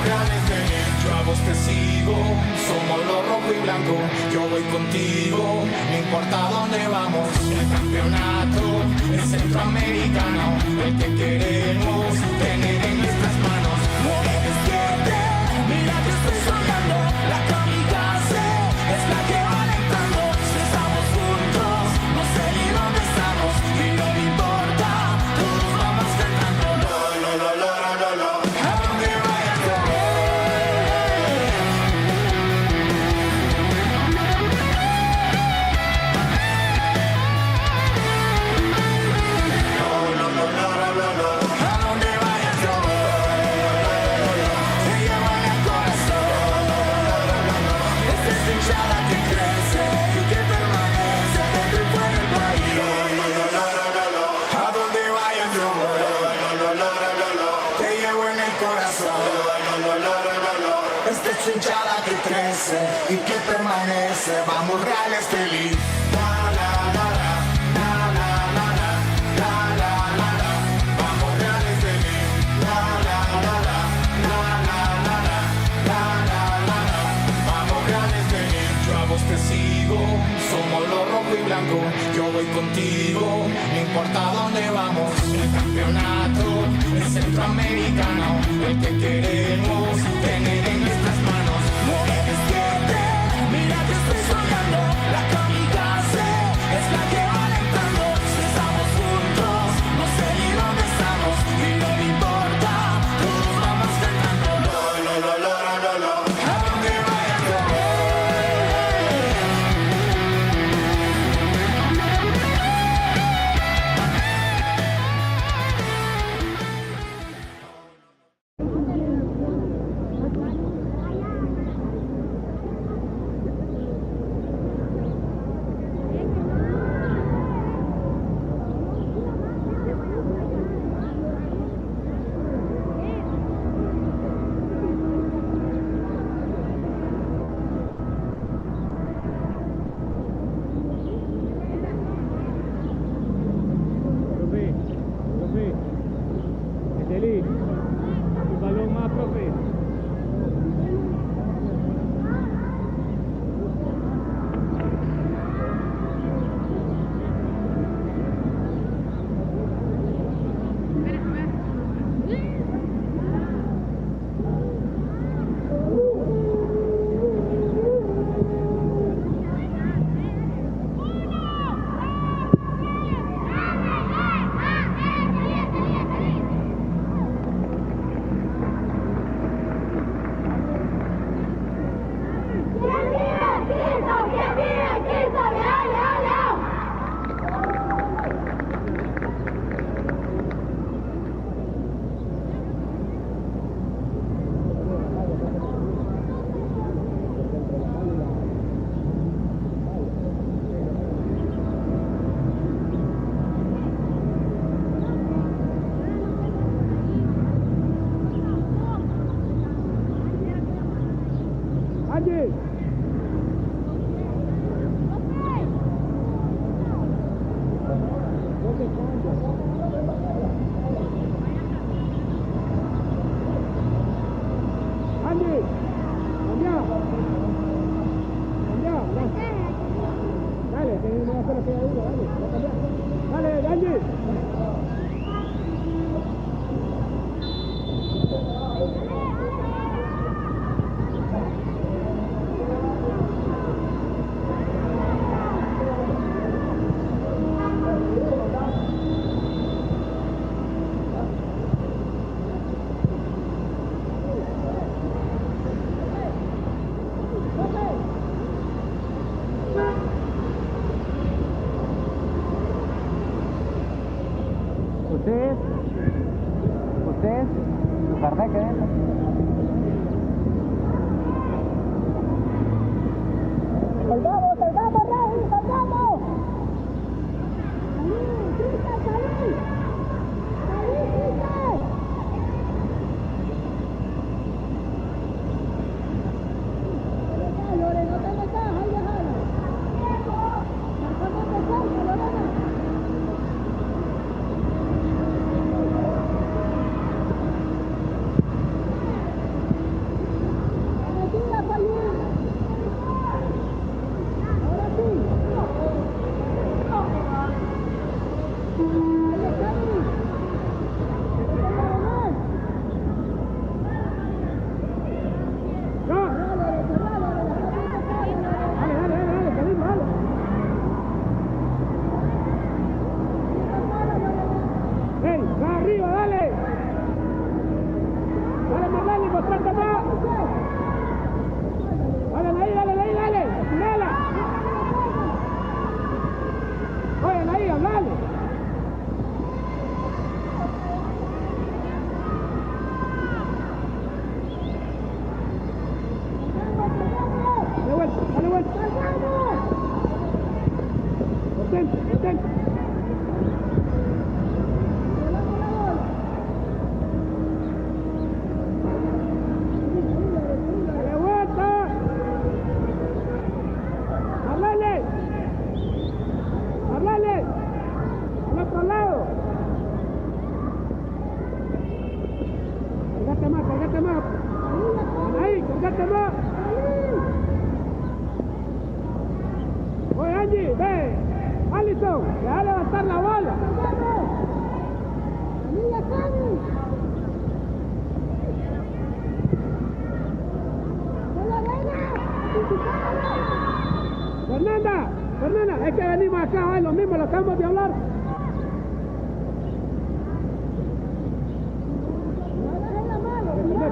reales, ven, yo a vos te sigo. Somos lo rojo y blanco, yo voy contigo. No importa dónde vamos, el campeonato es centroamericano. El que queremos tener en nuestras manos. Mujeres siete, mira que estoy soñando. La kamikaze es la que va alentando. Si estamos juntos, no sé ni dónde estamos. Y no me importa, todos vamos cantando. Lo, lo, lo, lo, lo, lo. A donde vayas yo voy. Lo, lo, lo, lo, lo, lo. A donde vayas yo voy. Te llevo en el corazón. Esta es hinchada que crece y que permanece dentro y fuera del país. Lo, lo, lo, lo, lo, lo. A donde vayas yo voy. Lo, lo, lo, lo, lo. Te llevo en el corazón. Lo, lo, lo, lo, lo. Esta es hinchada que crece y que permanece. Vamos reales feliz. La, la, la, la. La, la, la, la. La, la, la, la. Vamos reales feliz. La, la, la, la. La, la, la, la. La, la, la, la. Vamos reales feliz. Yo a vos te sigo. Somos lo rojo y blanco. Yo voy contigo. No importa dónde vamos. El campeonato es centroamericano. El que queremos tener en nuestras manos. Mujeres siete, mira que estoy soñando. La kamikaze es la que va alentando. Si estamos juntos, no sé ni dónde estamos. Y no me importa, todos vamos cantando. Lo, lo, lo, lo, lo, lo. A donde vayas yo voy. Profe, Esteli, un balón más, profe. Andy! Andy! Dale, tenemos que hacer la pegadura, dale. Dale, Andy. concentra más. Dale ahí, dale. Estirala. Oye, ahí, hablale. Dale vuelta. Concentra. Hablale. Al otro lado. Cargate más. Ahí, cargate más. Oye, Angie, ve. Alison, le va a levantar la bola. Fernanda, es que venimos acá, es lo mismo, lo acabamos de hablar.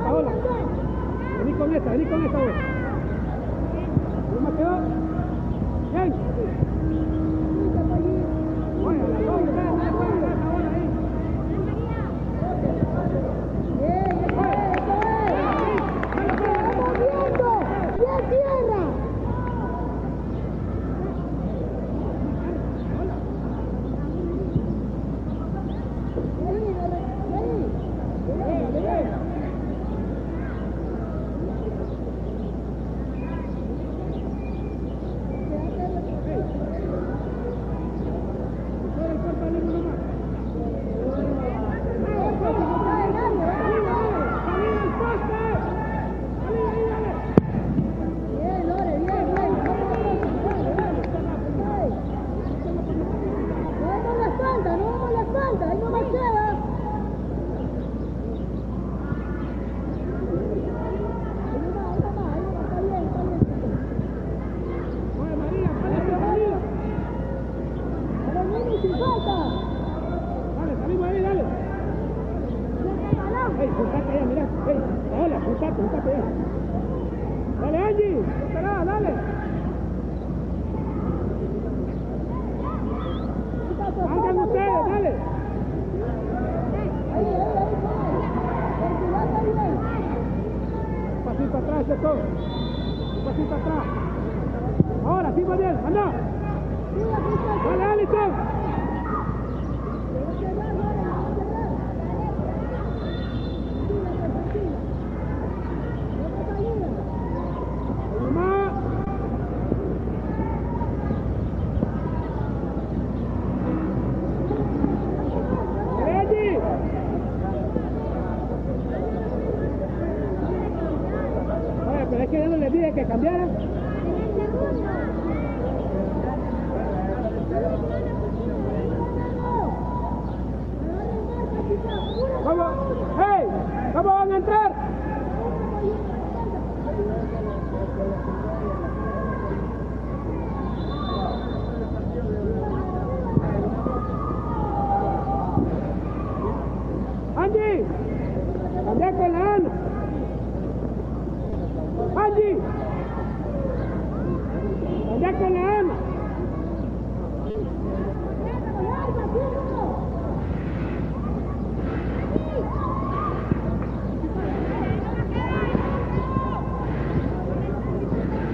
Paola. Vení con esta, güey. ¿Cómo quedó? Bien. Oye, la doble, la bola ahí. Dale, Angie, dale. Hagan ustedes, dale. Un pasito atrás, Checo. Un pasito atrás. Ahora, sí, Manuel, anda. Dale, Alison. Pero es que yo no les dije que cambiaran. ¿Cómo? ¡Hey! ¿Cómo van a entrar? Angie, cambia con la Ana. Angie, cambia con la Ana.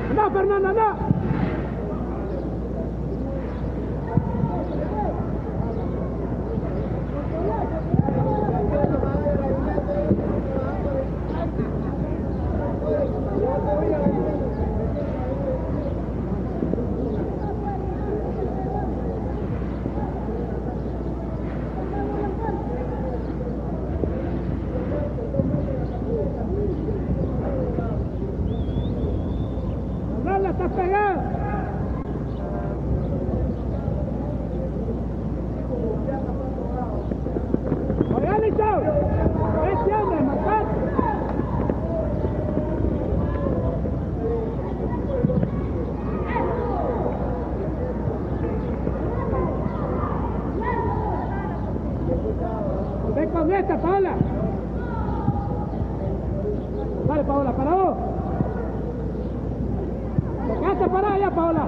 Anda, Fernanda, anda. ¡Estás pegado! ¡Oye, Alison! ¡Este hombre, marcar! ¡Ve con esta, Paola! Dale, Paola, para vos. Te quedaste parada ya, Paola.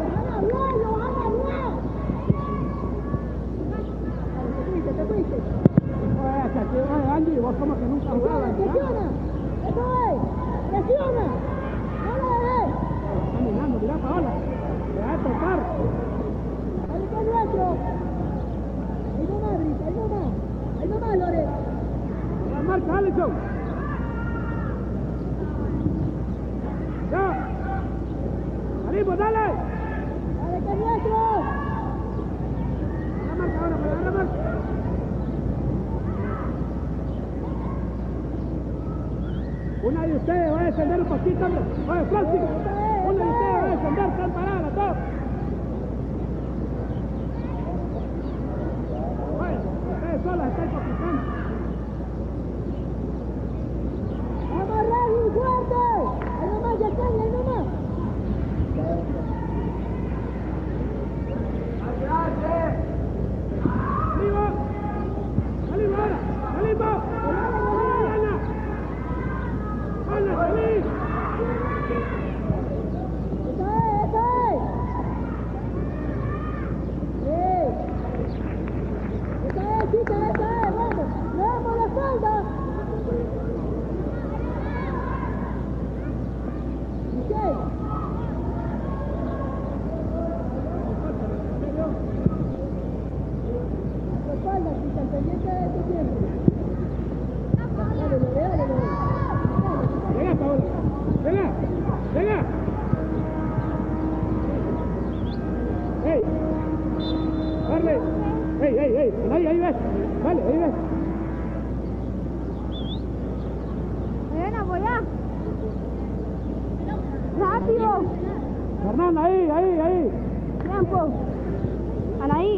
Te fuiste. Oye, Angie, vos como que nunca jugabas. Presiona. Eso es. Presiona. No lo dejes. Caminando, mira, Paola. Te va a tocar. Ahí está nuestro. Ahí nomás, Brisa, ahí nomás. Ahí nomás, Lore. La marcha, Alison. Ya. Salimos, dale. Dale, que es nuestro. La marcha ahora, para la marcha. Una de ustedes va a descender un poquito, hombre. Oye, Francis. Una de ustedes va a descender, están paradas las dos. Oye, ustedes solas están conquistando. Vamos, Reggie, fuerte. Ahí nomás, ya está, ahí nomás. ¡Salimos! ¡Salimos ahora! ¡Salimos! ¡Ana! ¡Ana, salí! Esa es. Esa es, chica, esa es, vamos. Le damos la espalda. Michelle. La espalda, chica, el pendiente de tu tiempo. Dale, Lore, dale, Lore. ¡Venga, Paola! ¡Venga! ¡Venga! ¡Ey! ¡Darle! ¡Ey, ey, ey! Ahí ves! ¡Dale, ahí ves! Ven, apoyá. Rápido. Fernanda, ahí! Tiempo. Anaí.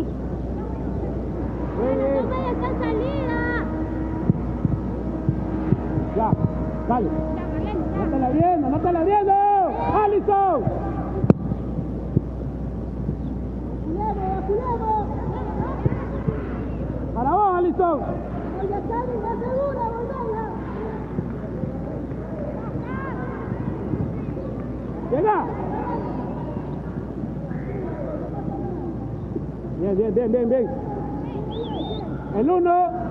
Bien. ya está salida. Ya, dale. ¡No te la viendo! ¡Alison! Culemos. ¡Para vos, Alison! Ya está, más segura, volvela. ¡Llega! Bien. El 1.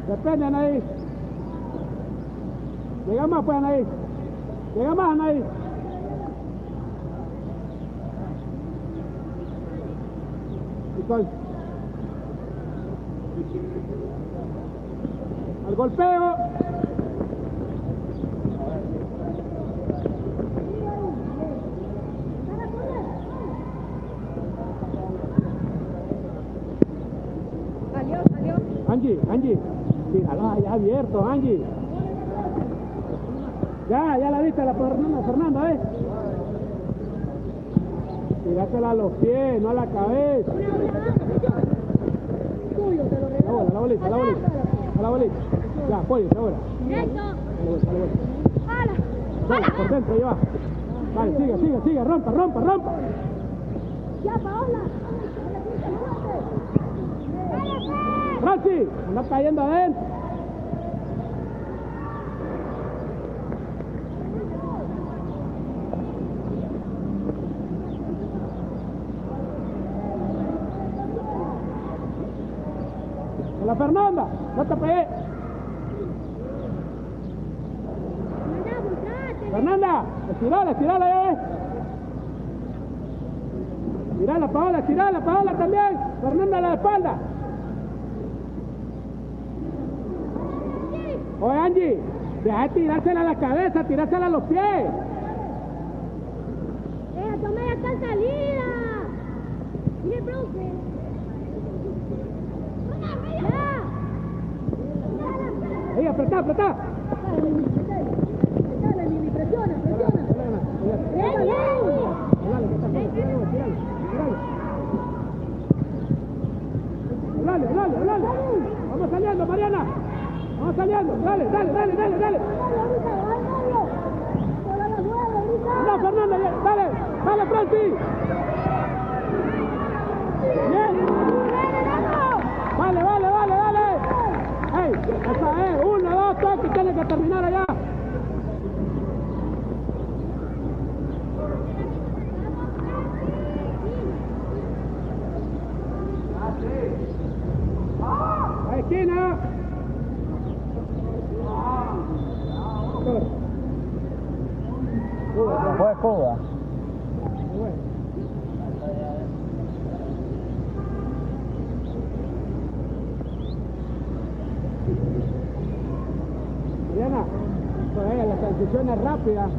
Dependen ahí. Llega más, pues, Anaí. Llega más, Anaí. Al golpeo. Salió. Angie. Míralo allá abierto, Angie. Ya la viste la Fernanda, ¿eh? Tirásela a los pies, no a la cabeza. Tuyo, te lo regalo. La bolita. Ya, apóyese ahora. Directo. Dale vuelta. Dale, por dentro, ahí va. Dale, sigue, rompa. Ya, Paola. Francis, anda cayendo adentro. La Fernanda, no te pegué. Fernanda, estirala, ya ves. Tirala, Paola también. Fernanda a la espalda. Oye, Angie, deja de tirársela a la cabeza, tirársela a los pies. Toma ya está salida. Mire, profe. Ahí, apretá. Dale, Mimi, presiona. Dale. Vamos saliendo, Mariana. Dale. No, Fernanda, dale, Francis. Bien. esquina. Fue Cuba. Mariana, por ahí las transiciones rápidas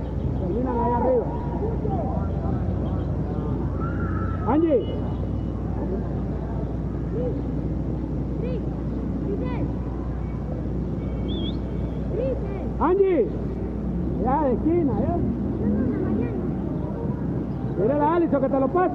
terminan allá arriba. Angie. Angie. Ya de esquina, ¿eh? Mira la Alison que te lo pasa.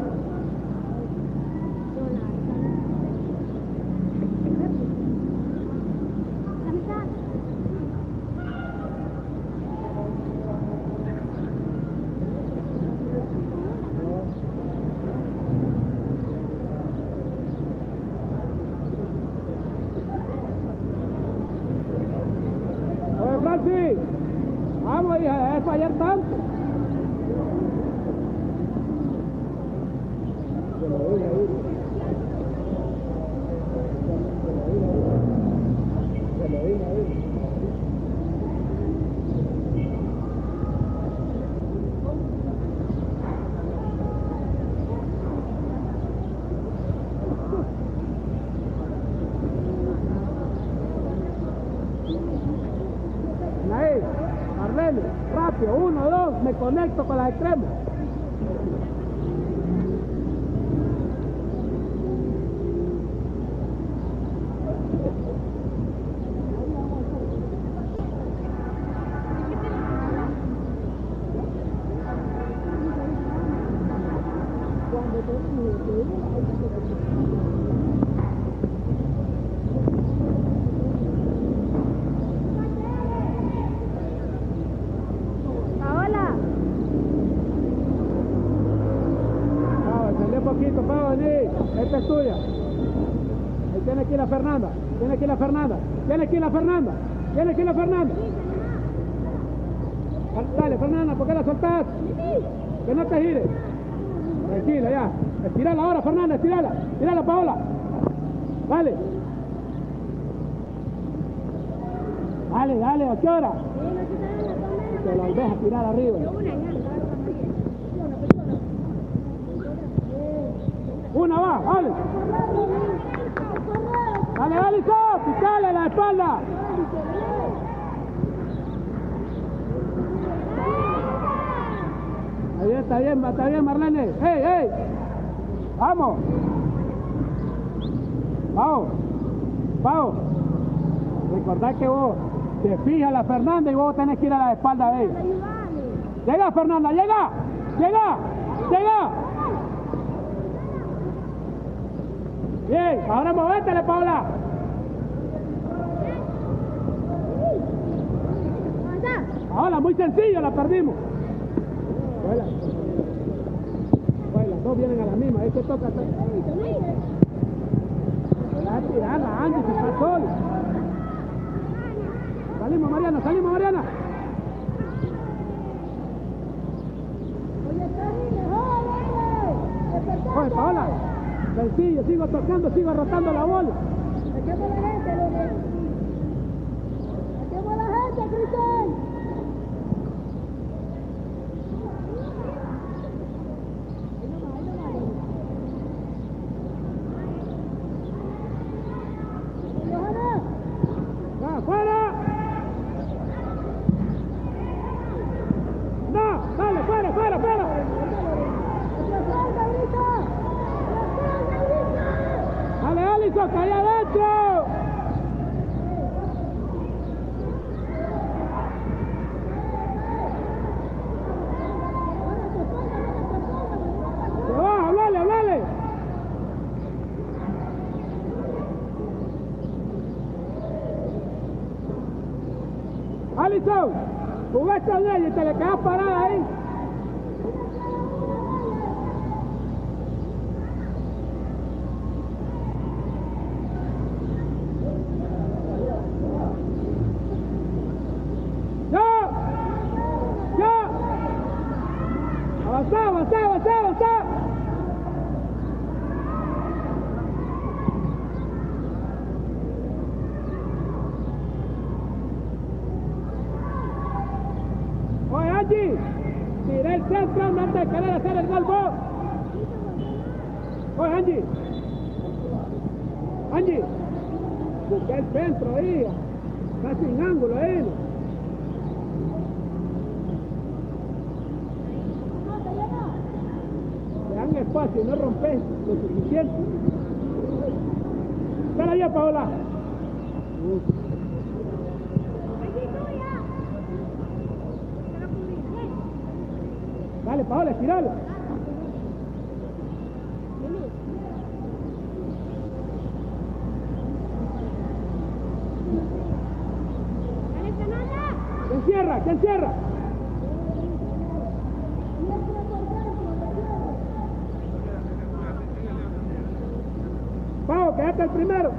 Oye, Francis, vamos, hija, de fallar tanto. Ahí, Marlene, rápido, 1, 2, me conecto con las extremos. Poquito, Pau, vení. Esta es tuya. Ahí tiene aquí la Fernanda. Tiene aquí la Fernanda. Tiene aquí la Fernanda. Tiene aquí la Fernanda. Dale, Fernanda, ¿por qué la soltás? Que no te gires. Tranquila, ya. Estirala ahora, Fernanda, estirala. Estirala, Paola. Dale. Dale, dale, ¿a qué hora? Te lo dejas tirar arriba. Una va, dale. Dale, Alison, picale la espalda. Ahí está bien, Marlene. ¡Ey! ¡Vamos! Pau. Recordad que vos te fijas la Fernanda y vos tenés que ir a la espalda de ella. Llega, Fernanda, llega. Bien, ahora movétele, Paola. Ahora, muy sencillo, la perdimos. Las dos vienen a la misma, es que toca. La tirarla, Andy, se está solo. Salimos, Mariana. Oye, Paola. Sencillo, sigo tocando, sigo rotando la bola. Saquemos a la gente, Cristian. ¡Va, fuera! ¡No! ¡Dale, fuera! ¡Dale, Alison, que allá adentro! ¡Se va! ¡Hablale! Alison, jugaste a ella y te le quedas parada ahí. ¡Avanzá! Angie, tira el centro antes de querer hacer el gol vos. Oye, Angie. Angie, busca el centro ahí. Está sin ángulo ahí. Le dan espacio y no rompes lo suficiente. Espera bien, Paola. Dale, Paola, estiralo. ¿Quién cierra? ¿Quién cierra? Pau, quédate el primero.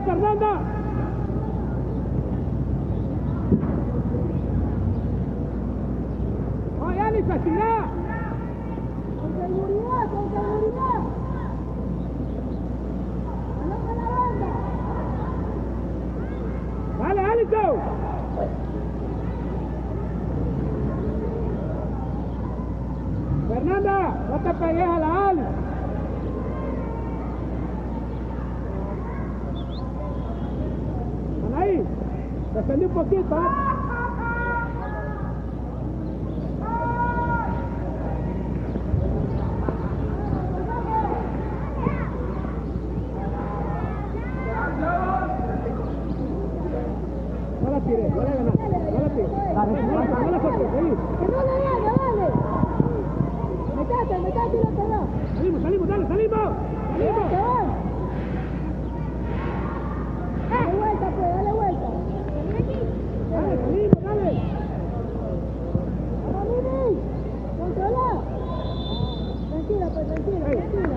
Fernanda. Oye, Alice, tira. Con seguridad, con seguridad. Aloja la banda. Dale, Alice. Fernanda, no te pegues a la Alice. Ahí, defendí un poquito, ¿eh? No la tiré, no la gané, no la tiré. No la solté, seguí. Que no le gane, dale. Metate y la pegás. Salimos, dale, salimos. Te vas. Dale vuelta, pues, dale vuelta. Dale, salimos, dale. Vamos, Mimi. Controla. Tranquila, pues, tranquila.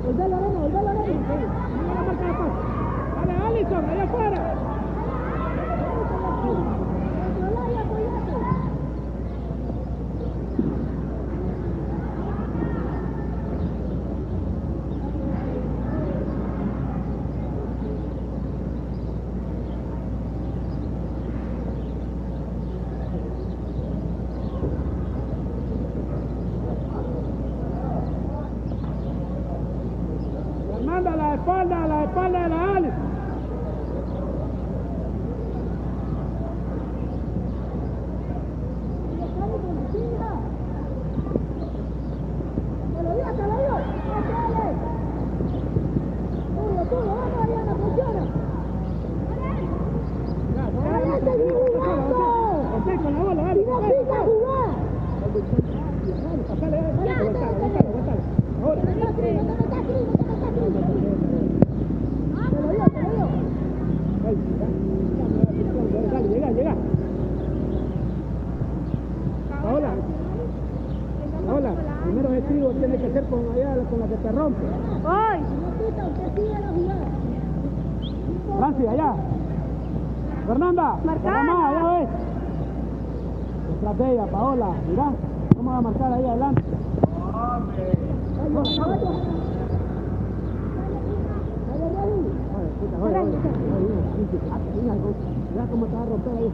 Volvé a la arena, volvé a la arena. Mira la marca de paso. Dale, Allison, allá afuera. Controlá y apoyate. Fernanda, la espalda de la Allison. Te lo digo, te lo digo. Dale. Tuyo, vamos Ariana, funciona. ¡Dale, seguí jugando! Con la bola, ¡Si dale. no pisa, jugá! Pasale, aguantale. Ahora. No te metas, Cris, no te metas, Cris, no te metas, Cris. Te lo digo, te lo digo. Dale, llega. Hola, primero objetivo tiene que ser con la que te rompe. ¡Ay! Si no pisa, usted sigue la jugada. Francis, allá. Fernanda, Panamá, allá ves. Detrás de ella, Paola, mirá. Vamos a marcar ahí adelante. Mira cómo te va a romper ahí.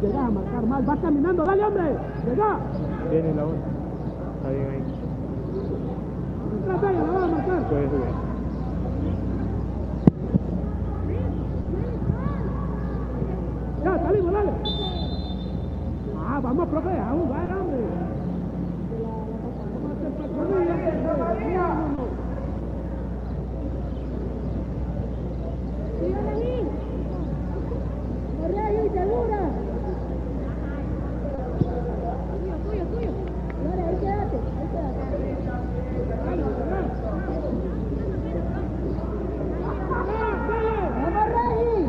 Llegás a marcar mal. Vas caminando, dale, hombre. Llegá. Viene la 1. Está bien ahí. Detrás de ella, la vas a marcar. Puede jugar. Ya, salimos, dale. Vamos, profe, a jugar, hombre. Vamos a hacer patrullas. Síguele ahí. Corre ahí, segura. Tuyo. Dale, ahí quédate. ¡Vamos, Regi!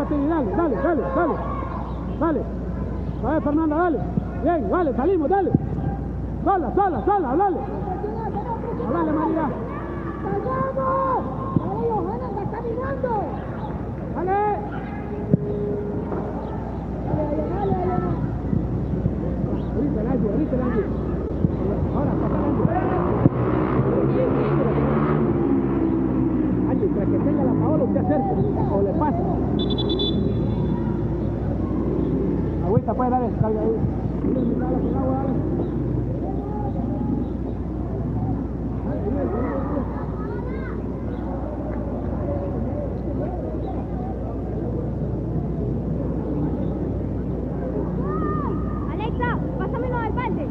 Tini, dale. Dale. Dale, Fernanda, dale. Bien, vale, salimos, dale. Sola, dale. Dale, María. ¡Salgamos! ¡Dale, Johanna, que está mirando! Dale. Dale. Ahorita el Angie. Ahora, pasa el Angie, para que tenga la Paola, usted acerca o le pasa. Agüita, pues, dale, salga ahí. Dale con agua, dale. Alexa, pásamelo al balde.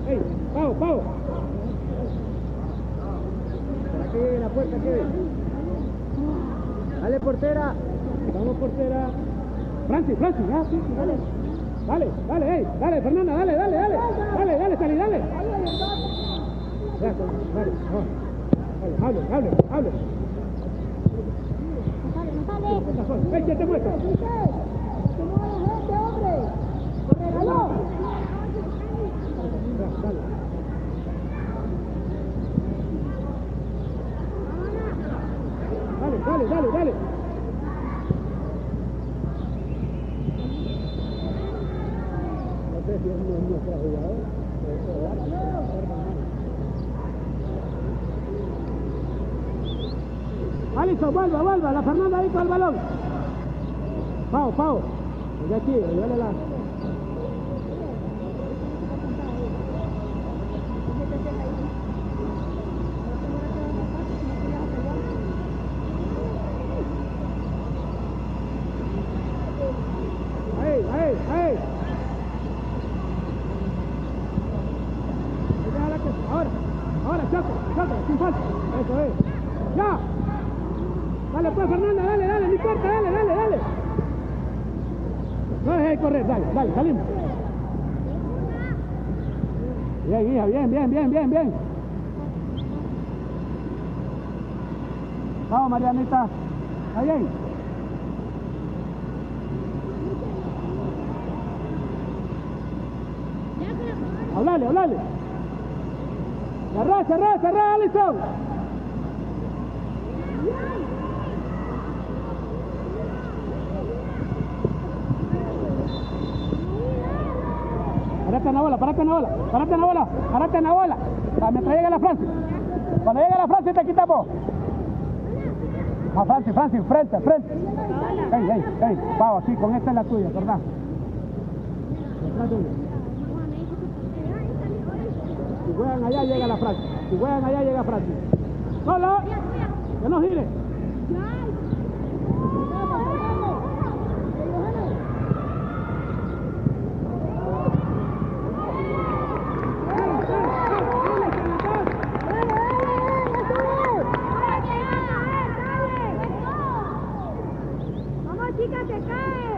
¡Ey! ¡Pau! Para que llegue la puerta, Kevin. Dale, portera. Vamos, portera. Francis, ya, sí, dale. Dale, Fernanda, dale, Sally, dale. Ya, dale, hable. No sale. ¡Ey, que te muestra! ¡Que no la gente, hombre! ¡Corrégalo! Dale. No sé si es nuestro jugador. Alison, vuelva, la Fernanda ahí con el balón. Pau. Ya aquí, dale la. Ahí. Ahora, choca, sin falta. Eso es. ¡Ya! Dale pues, Fernanda, dale, no importa, dale. No dejes de correr, dale, salimos. Bien, hija, bien. Vamos, Marianita. ¿Está bien? Hablale. Cerrá, Alison. Parate en la bola. Mientras llegue la Francia. Cuando llegue la Francia te quitamos. A Francis, frente. Ey, Pau, así, con esta es la tuya, ¿verdad? Si juegan allá, llega la Francis. ¡Solo! ¡Que no gire! Vamos, chicas, se cae.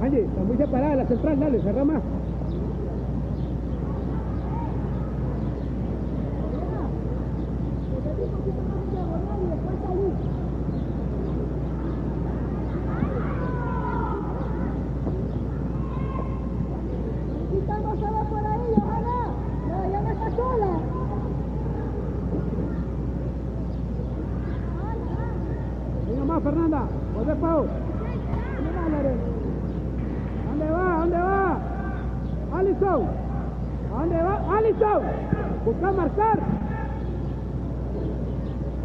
Angie, está muy separada la central, dale, cerra más. Venga más, Fernanda, volve, Pau. ¿Dónde va? Alison. ¿Dónde va? Alison. Busca marcar.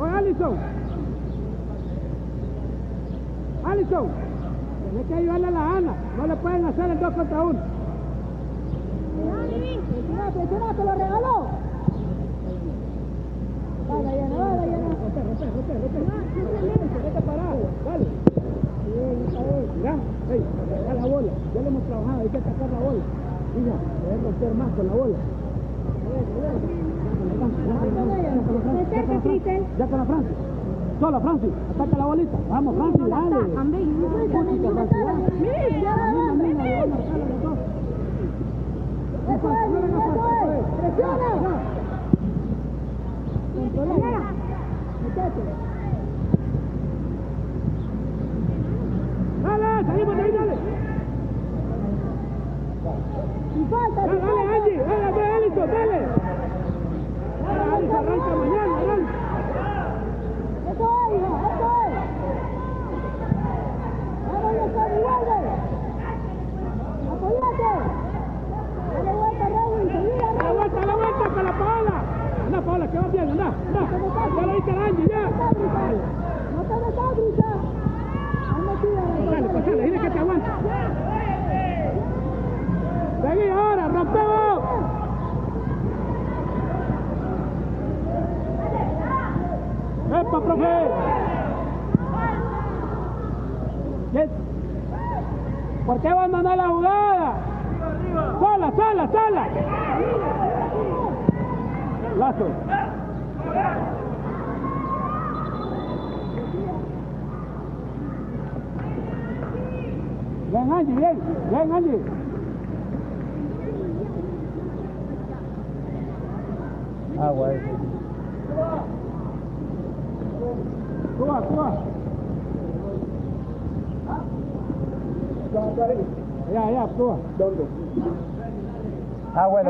Oye, Alison. Tienes que ayudarle a la Ana. No le pueden hacer el 2 contra 1. Presiona, te lo regaló. Vaya, Diana. Vete parado, dale. Mira, a la bola. Ya le hemos trabajado, hay que atacar la bola. Mira, debe romper más con la bola. Ya con la Francis. Solo Francis, ataca la bolita. Vamos, Francis, dale. Presiona. Dale, salimos de ahí, dale. Sin falta. Dale, Angie, dale, Alison, dale. Alison, arranca mañana, dale. Eso es, hija, eso es. Vamos, Yosani, vuelve. Apóyate. Dale vuelta, Raúl, seguida, Raúl. La vuelta con la Paola. Anda, Paola, que va bien, anda. Ya lo dice la Angie, ya. No te metas, Brisa. Pasale, dile que te aguanta. Seguí ahora, rompemos. ¡Epa, profe! ¿Por qué abandonar la jugada? ¡Sola! Lazo. Bien, Angie, bien, Angie. Agua, Cuba. Ya, Cuba. ¿Dónde? Agua,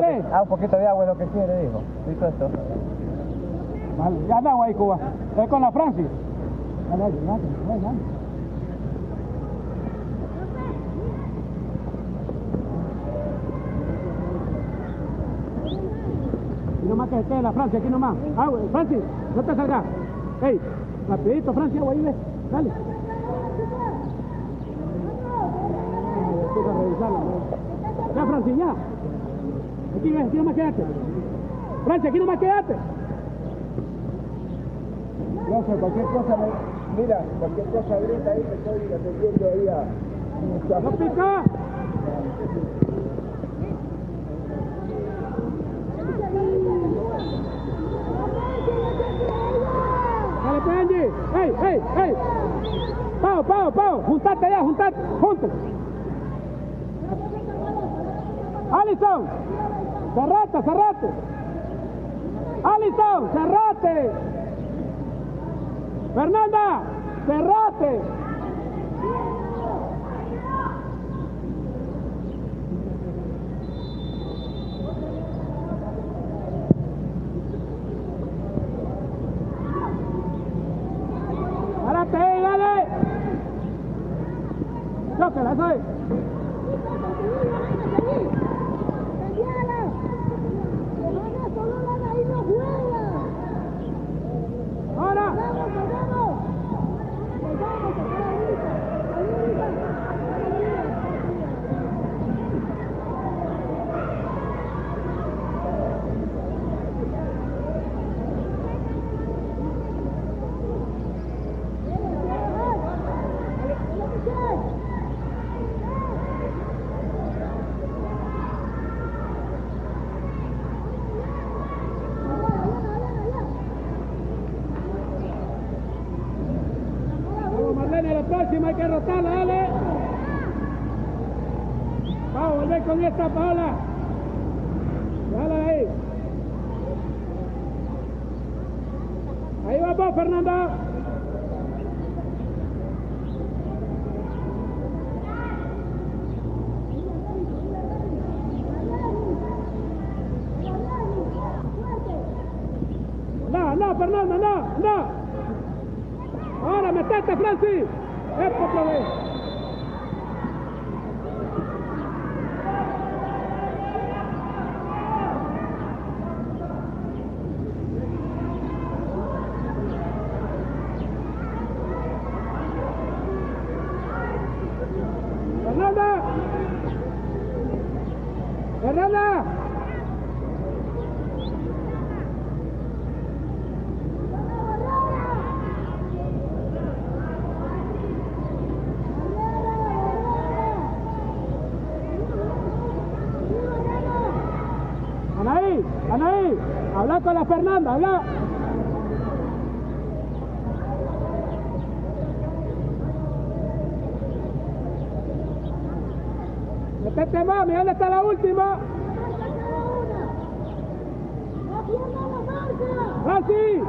un poquito de agua es lo que quiere, dijo. ¿Listo esto? Vale, ya anda agua ahí, Cuba. Es con la Francis. Dale. Y nomás que esté la Francia, aquí nomás. Agua, Francis, no te salgas. Ey, rapidito, Francia, agua ahí, ve. Dale. Ya, Francis, ya. Aquí nomás quédate. Francia, aquí nomás quédate. Gracias, cualquier cosa, mira, cualquier cosa grita ahí, que estoy atendiendo ahí a... ¡No pica! Dale, pues, Angie. ¡Ey, ey, ey! Pau, juntate ya, juntate, juntos. Alison, cerrate. Alison, cerrate. Fernanda, cerrate. Párate, dale. Chócala, eso es. Ahora. Marlene, la próxima hay que rotarla, dale. Vamos a volver con esta, Paola. Déjala ahí. Ahí vamos, Fernanda. No, Fernanda, no. Ahora metete, Francis. Esto otra vez. Fernanda. Anaí, habla con la Fernanda, habla. Metete, mami, ¿dónde está la última? ¡Francis!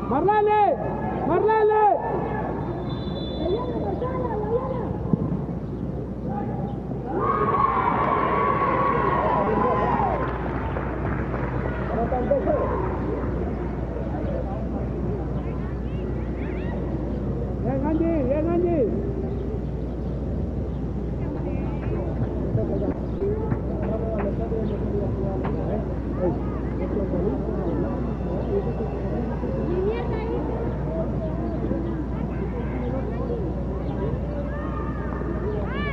¡Marlene! Bien, Angie.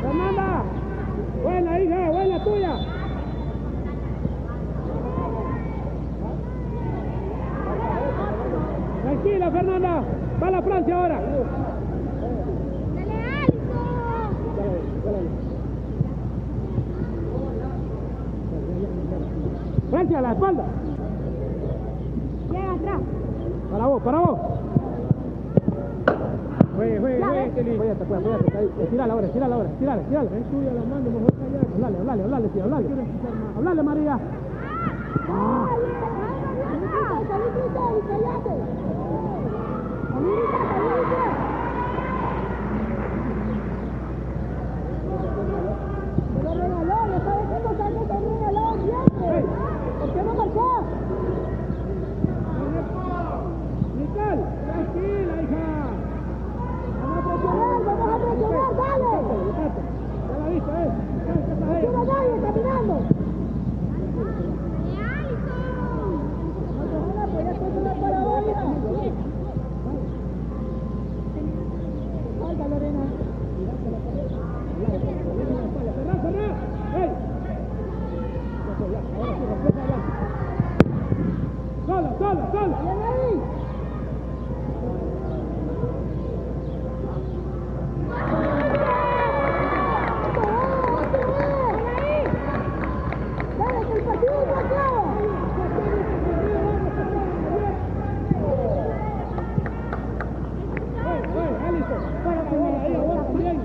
Fernanda, buena hija, buena tuya. Tranquila, Fernanda, va a la Francia ahora. Francia, a la espalda. Llega atrás. Para vos. Juegue, Apóyate, ahí. Estírala ahora. Estírala. Es tuya, la mando, mejor callar. Hablale, sí, hablale. Hablale, María. ¿Por qué no marcó? Nicole, tranquila, hija. Vamos a presionar, dale. Ya la viste, No tiene nadie caminando. solo, solo. ¡Bien ahí! ¡Dale, que el partido no acaba! Alison. Ahí, aguanta bien.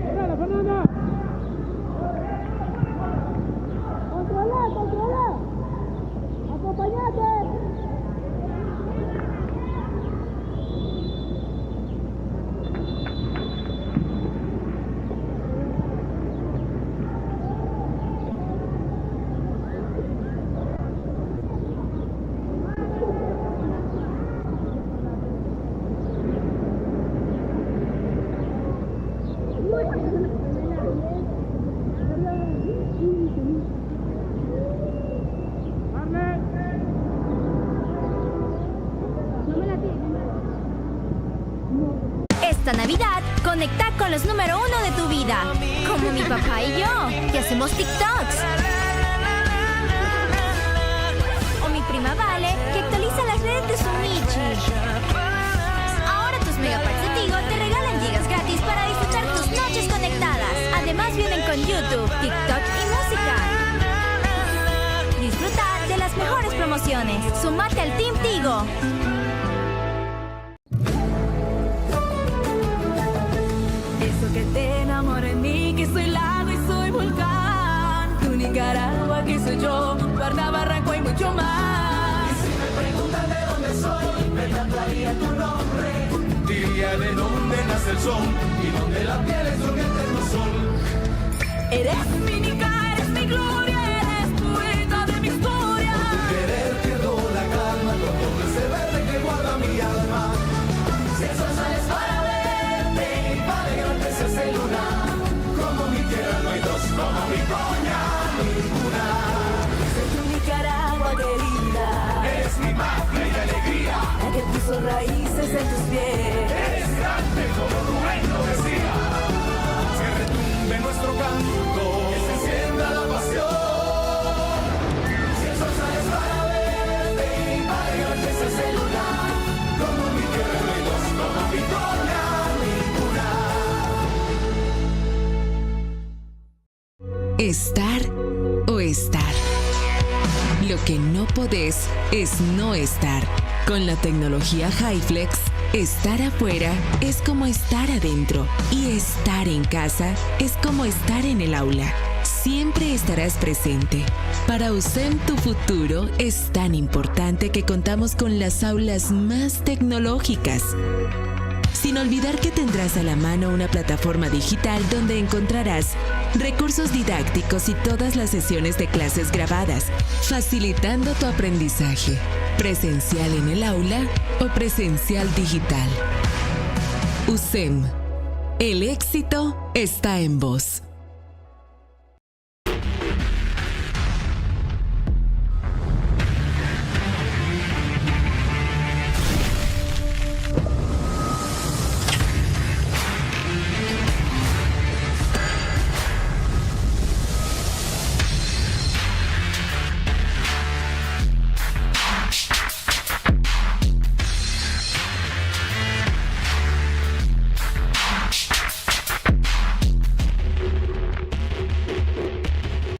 Fernanda. Fernanda. Controla. Acompañate. Esta Navidad, conecta con los número 1 de tu vida, como mi papá y yo, que hacemos TikToks. O mi prima Vale, que actualiza las redes de su Michi. Ahora tus megapacks de Tigo te regalan gigas gratis para disfrutar tus noches conectadas. Además vienen con YouTube, TikTok y música. Disfruta de las mejores promociones. Súmate al Team Tigo. Eso que te enamora en mí, que soy lago y soy volcán. Tu Nicaragua, que soy yo, Guarda, Barranco y mucho más. Si me preguntan de dónde soy, me cantaría tu nombre. Diría de dónde nace el sol y dónde la piel es un eterno sol. Eres mi Nica, eres mi gloria, eres poeta de mi historia. Tu querer pierdo la calma, con ese verde que guarda mi alma. Si el sol sales para verte y para alegrarte se hace luna. Como mi tierra no hay dos, como mi coña ninguna. Soy tu Nicaragua querida, Eres mi magia y alegría. la que puso raíces en tus pies. Eres grande como Rubén lo decía. Que retumbe nuestro canto, que se encienda la pasión. Si el sol sales para verte y para alegrarte se hace luna. Como mi tierra no hay dos, como mi coña ninguna. Estar o estar. Lo que no podés es no estar. Con la tecnología HyFlex, estar afuera es como estar adentro. Y estar en casa es como estar en el aula. Siempre estarás presente. Para USEM tu futuro es tan importante que contamos con las aulas más tecnológicas. sin olvidar que tendrás a la mano una plataforma digital donde encontrarás recursos didácticos y todas las sesiones de clases grabadas, facilitando tu aprendizaje, presencial en el aula o presencial digital. USEM. El éxito está en vos.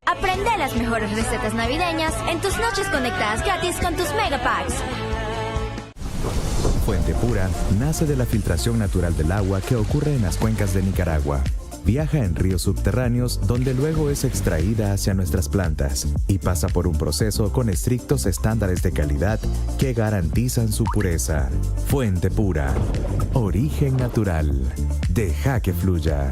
Aprende las mejores recetas navideñas en tus noches conectadas gratis con tus Megapacks. Fuente Pura nace de la filtración natural del agua que ocurre en las cuencas de Nicaragua. Viaja en ríos subterráneos donde luego es extraída hacia nuestras plantas y pasa por un proceso con estrictos estándares de calidad que garantizan su pureza. Fuente Pura. Origen natural. Deja que fluya.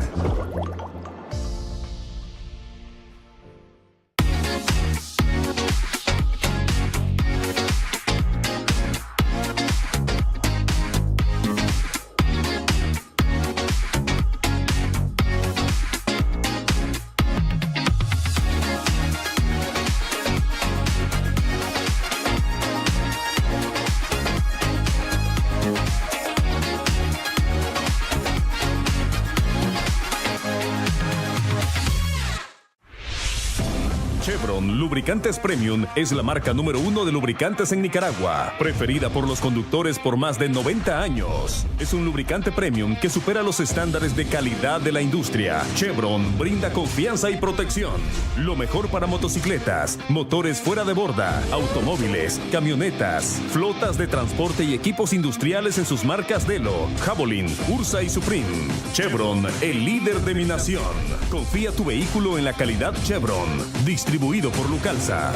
Chevron Lubricantes Premium es la marca número 1 de lubricantes en Nicaragua, preferida por los conductores por más de 90 años. Es un lubricante premium que supera los estándares de calidad de la industria. Chevron brinda confianza y protección. Lo mejor para motocicletas, motores fuera de borda, automóviles, camionetas, flotas de transporte y equipos industriales en sus marcas Delo, Javelin, Ursa y Supreme. Chevron, el líder de mi nación. Confía tu vehículo en la calidad Chevron. Distribuido por Lucalza.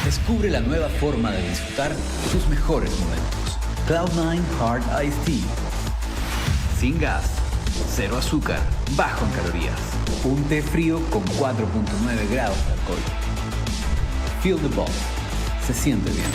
Descubre la nueva forma de disfrutar tus mejores momentos. Cloud9 Hard Iced Tea. Sin gas, cero azúcar, bajo en calorías. Un té frío con 4.9 grados de alcohol. Feel the ball. Se siente bien.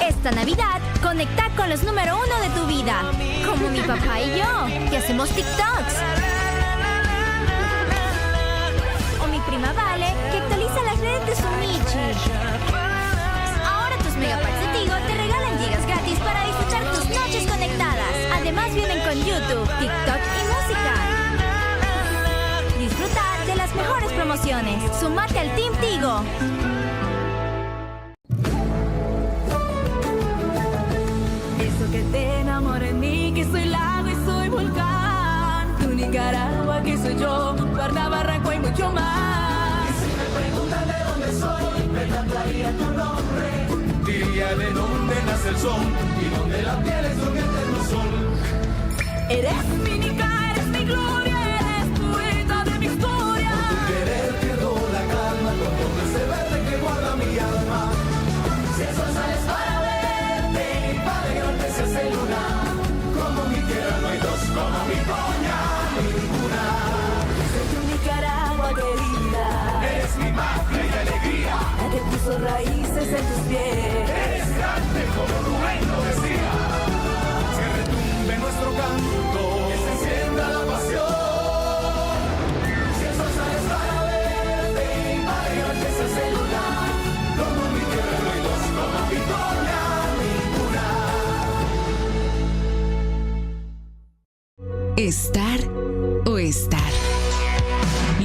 Esta Navidad, conecta con los número 1 de tu vida, como mi papá y yo, que hacemos TikToks. O mi prima Vale, que actualiza las redes de su Michi. Ahora tus Megapacks de Tigo te regalan gigas gratis para disfrutar tus noches conectadas. Además vienen con YouTube, TikTok y música. Disfruta de las mejores promociones. Sumate al Team Tigo. Eso que te enamora en mí, que soy lago y soy volcán. Tu Nicaragua, que soy yo, Guarda, Barranco y mucho más. Y si me preguntan de dónde soy, me cantaría tu nombre. Diría de dónde nace el sol y dónde la piel es un eterno sol. Eres mi Nica, eres mi gloria, eres poeta de mi historia. Por tu querer pierdo la calma, con todo ese verde que guarda mi alma. Si el sol sales para verte y para alegrarte se hace luna. Como mi tierra no hay dos, como mi coña ninguna. Soy tu Nicaragua querida, Eres mi magia y alegría. la que puso raíces en tus pies. Eres grande como Rubén lo decía. Que retumbe nuestro canto, que se encienda la pasión. Si el sol sales para verte y para alegrarte se hace luna. Como mi tierra no hay dos, como mi coña ninguna. estar o estar.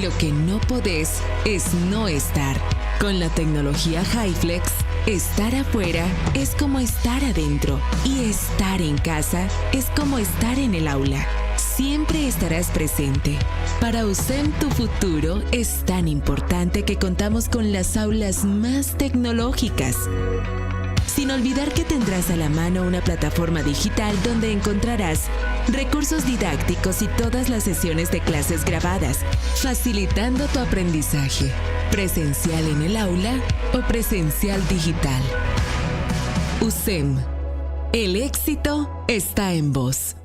Lo que no podés es no estar. Con la tecnología HyFlex, estar afuera es como estar adentro y estar en casa es como estar en el aula. Siempre estarás presente. Para USEM tu futuro es tan importante que contamos con las aulas más tecnológicas. Sin olvidar que tendrás a la mano una plataforma digital donde encontrarás recursos didácticos y todas las sesiones de clases grabadas, facilitando tu aprendizaje, presencial en el aula o presencial digital. USEM. El éxito está en vos.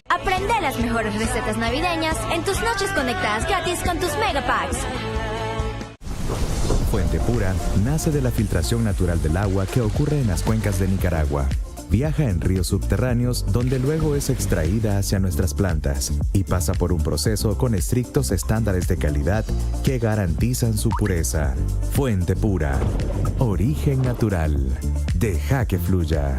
Aprende las mejores recetas navideñas en tus noches conectadas gratis con tus Megapacks. Fuente Pura nace de la filtración natural del agua que ocurre en las cuencas de Nicaragua. Viaja en ríos subterráneos donde luego es extraída hacia nuestras plantas y pasa por un proceso con estrictos estándares de calidad que garantizan su pureza. Fuente Pura. Origen natural. Deja que fluya.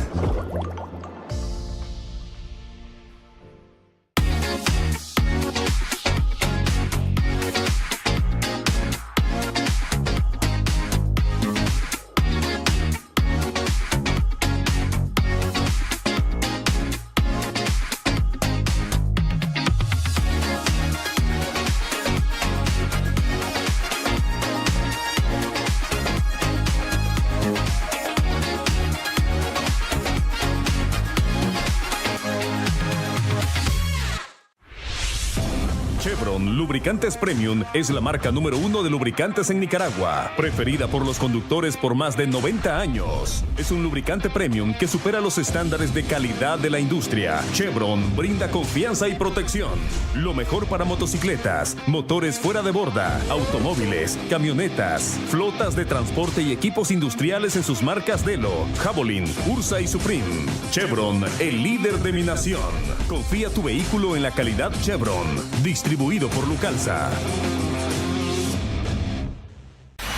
Chevron Lubricantes Premium es la marca número 1 de lubricantes en Nicaragua, preferida por los conductores por más de 90 años. Es un lubricante premium que supera los estándares de calidad de la industria. Chevron brinda confianza y protección. Lo mejor para motocicletas, motores fuera de borda, automóviles, camionetas, flotas de transporte y equipos industriales en sus marcas Delo, Javelin, Ursa y Supreme. Chevron, el líder de mi nación. Confía tu vehículo en la calidad Chevron. Distribuido por Lucalza.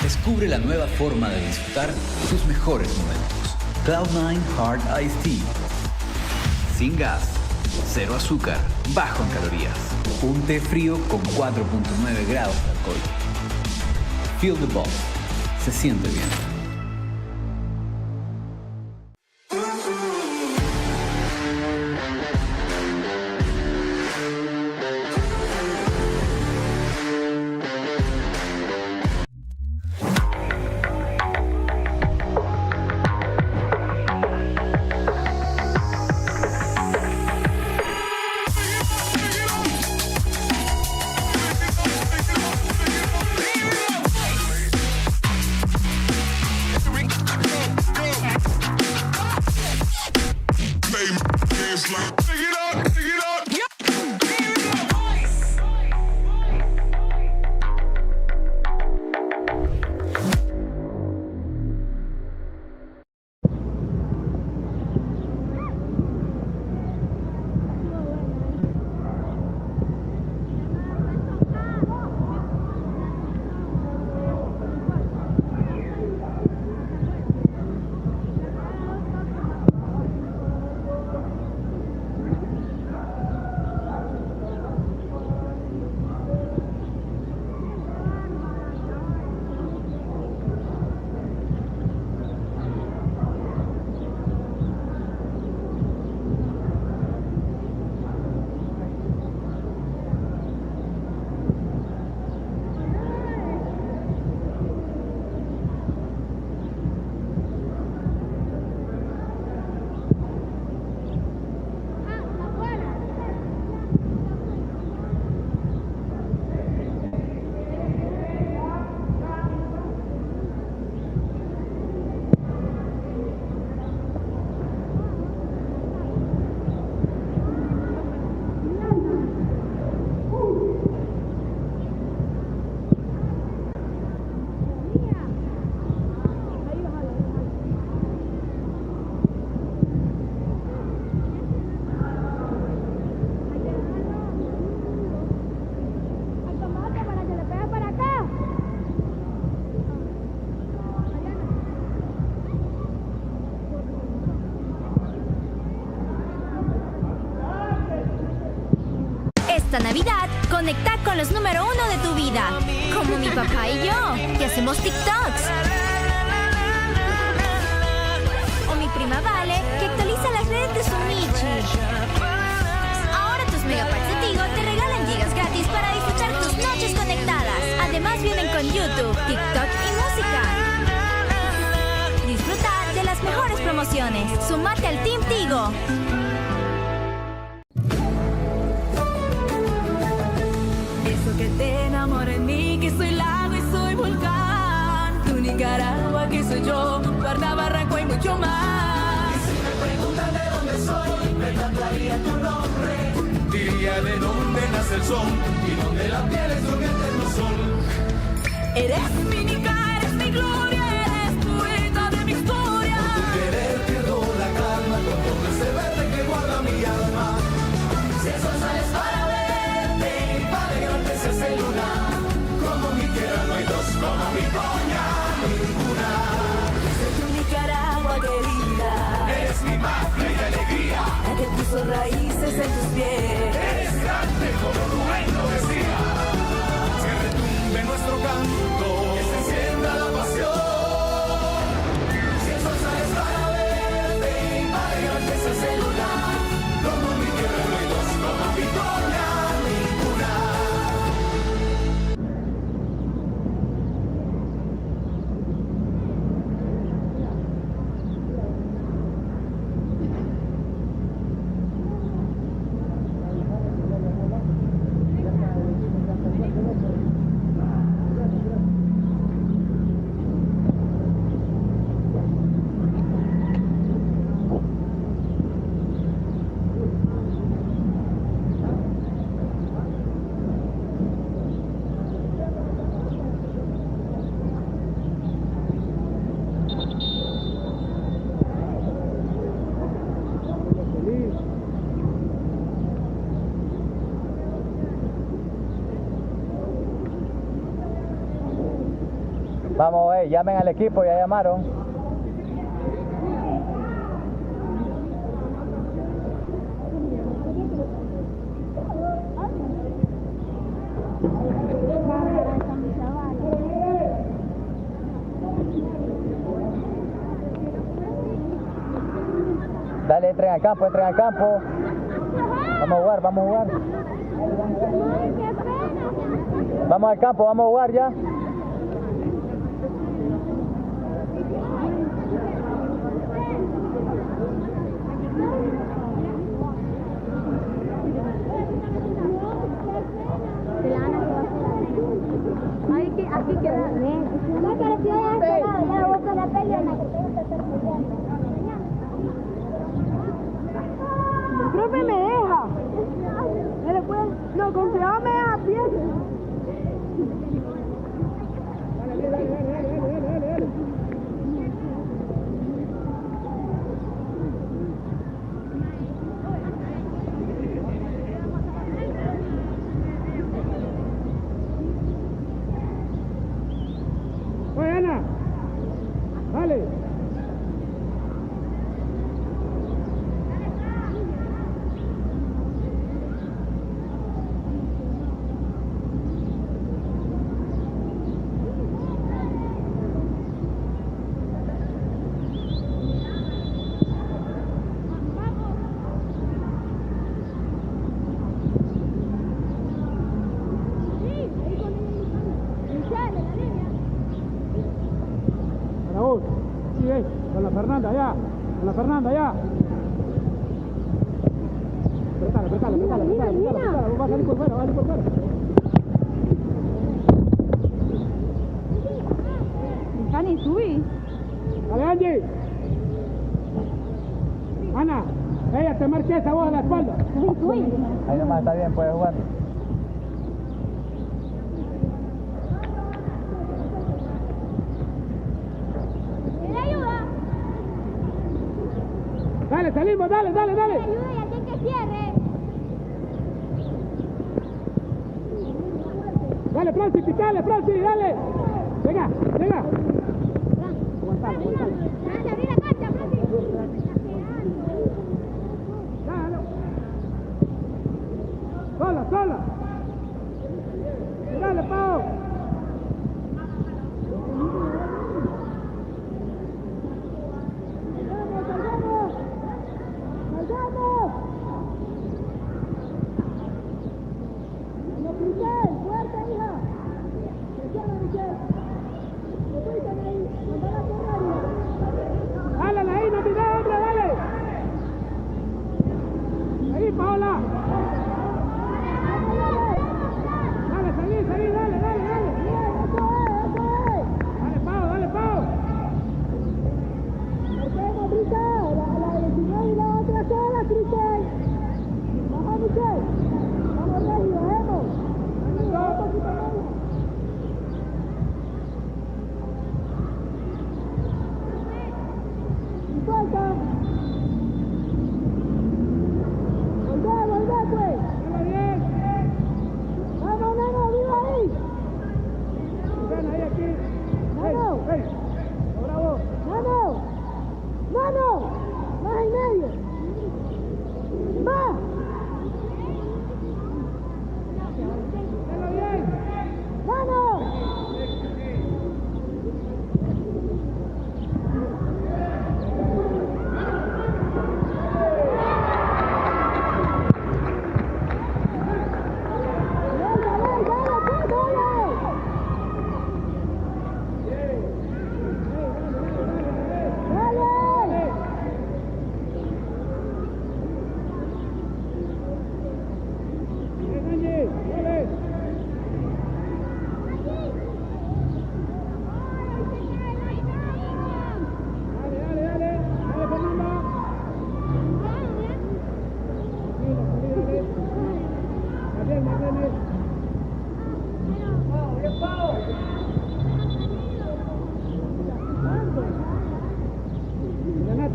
Descubre la nueva forma de disfrutar tus mejores momentos. Cloud9 Hard Iced Tea. Sin gas, cero azúcar, bajo en calorías. Un té frío con 4.9 grados de alcohol. Feel the ball. Se siente bien. Esta Navidad, conecta con los número 1 de tu vida, como mi papá y yo, que hacemos TikToks. O mi prima Vale, que actualiza las redes de su Michi. Ahora tus Megapacks de Tigo te regalan gigas gratis para disfrutar tus noches conectadas. Además vienen con YouTube, TikTok y música. Disfruta de las mejores promociones. Súmate al Team Tigo. Eso que te enamora en mí, que soy lago y soy volcán. Tu Nicaragua, que soy yo, Guarda, Barranco y mucho más. Si me preguntan de dónde soy, me tatuaría tu nombre. Diría de dónde nace el sol y dónde la piel es un eterno sol. Eres mi Nica, eres mi gloria, eres poeta de mi historia. Por tu querer pierdo la calma con todo ese verde que guarda mi alma. Si el sol sales para verte y para alegrarte se hace luna. Como mi tierra no hay dos, como mi coña ninguna. Soy tu Nicaragua querida, Eres mi patria y alegría. la que puso raíces en tus pies. Eres grande como Rubén lo decía. Que retumbe nuestro canto, que se encienda la pasión. Si el sol sales para verte y para alegrarte se hace luna. Como mi tierra no hay dos, como mi coña ninguna. Vamos, llamen al equipo, ya llamaron. Dale, entren al campo, entren al campo. Vamos a jugar, vamos a jugar. Vamos al campo, vamos a jugar ya. Aquí queda. No, pero si ya ya boto la peli en la que te gusta estar peleando. El profe me deja. No, confiado me deja bien. Ana, dale. Raúl, sí, con la Fernanda, ya. Con la Fernanda, ya. Apretala. Va a salir por fuera, Cani, subí. Dale, Angie. Ana, ella te marque esa voz a la espalda. Subí. Ahí nomás está bien, puedes jugar. ¿Quiere ayuda? Dale, salimos, dale. Ayuda y aquí que cierre. Dale, Francis, picale, Francis, dale. Venga. Aguantalo. Abrí la cancha, Francis. Dale. Sola.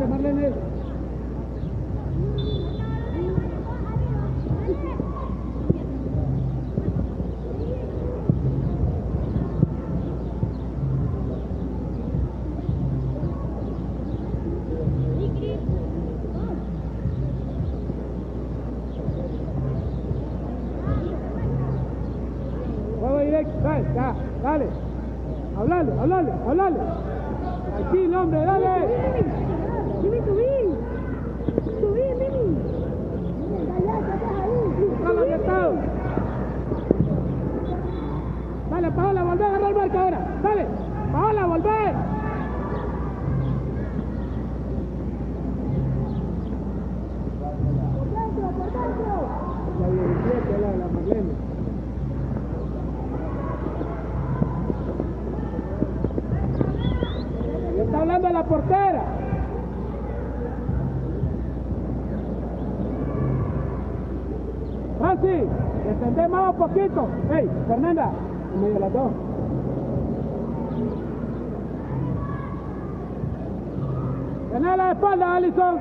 Vente, Marlene. Juego directo, dale, ya, dale. Hablale. Tranquilo, hombre, dale. Mimi, subí, Mimi. Buscalo orientado. Dale, Paola, volvé a agarrar el marco ahora. Dale, Paola, volvé. La 17, la Marlene. Está hablando de la portera. Francis, descendé más un poquito. Hey, Fernanda, en medio de las dos. Tené la espalda, Alison.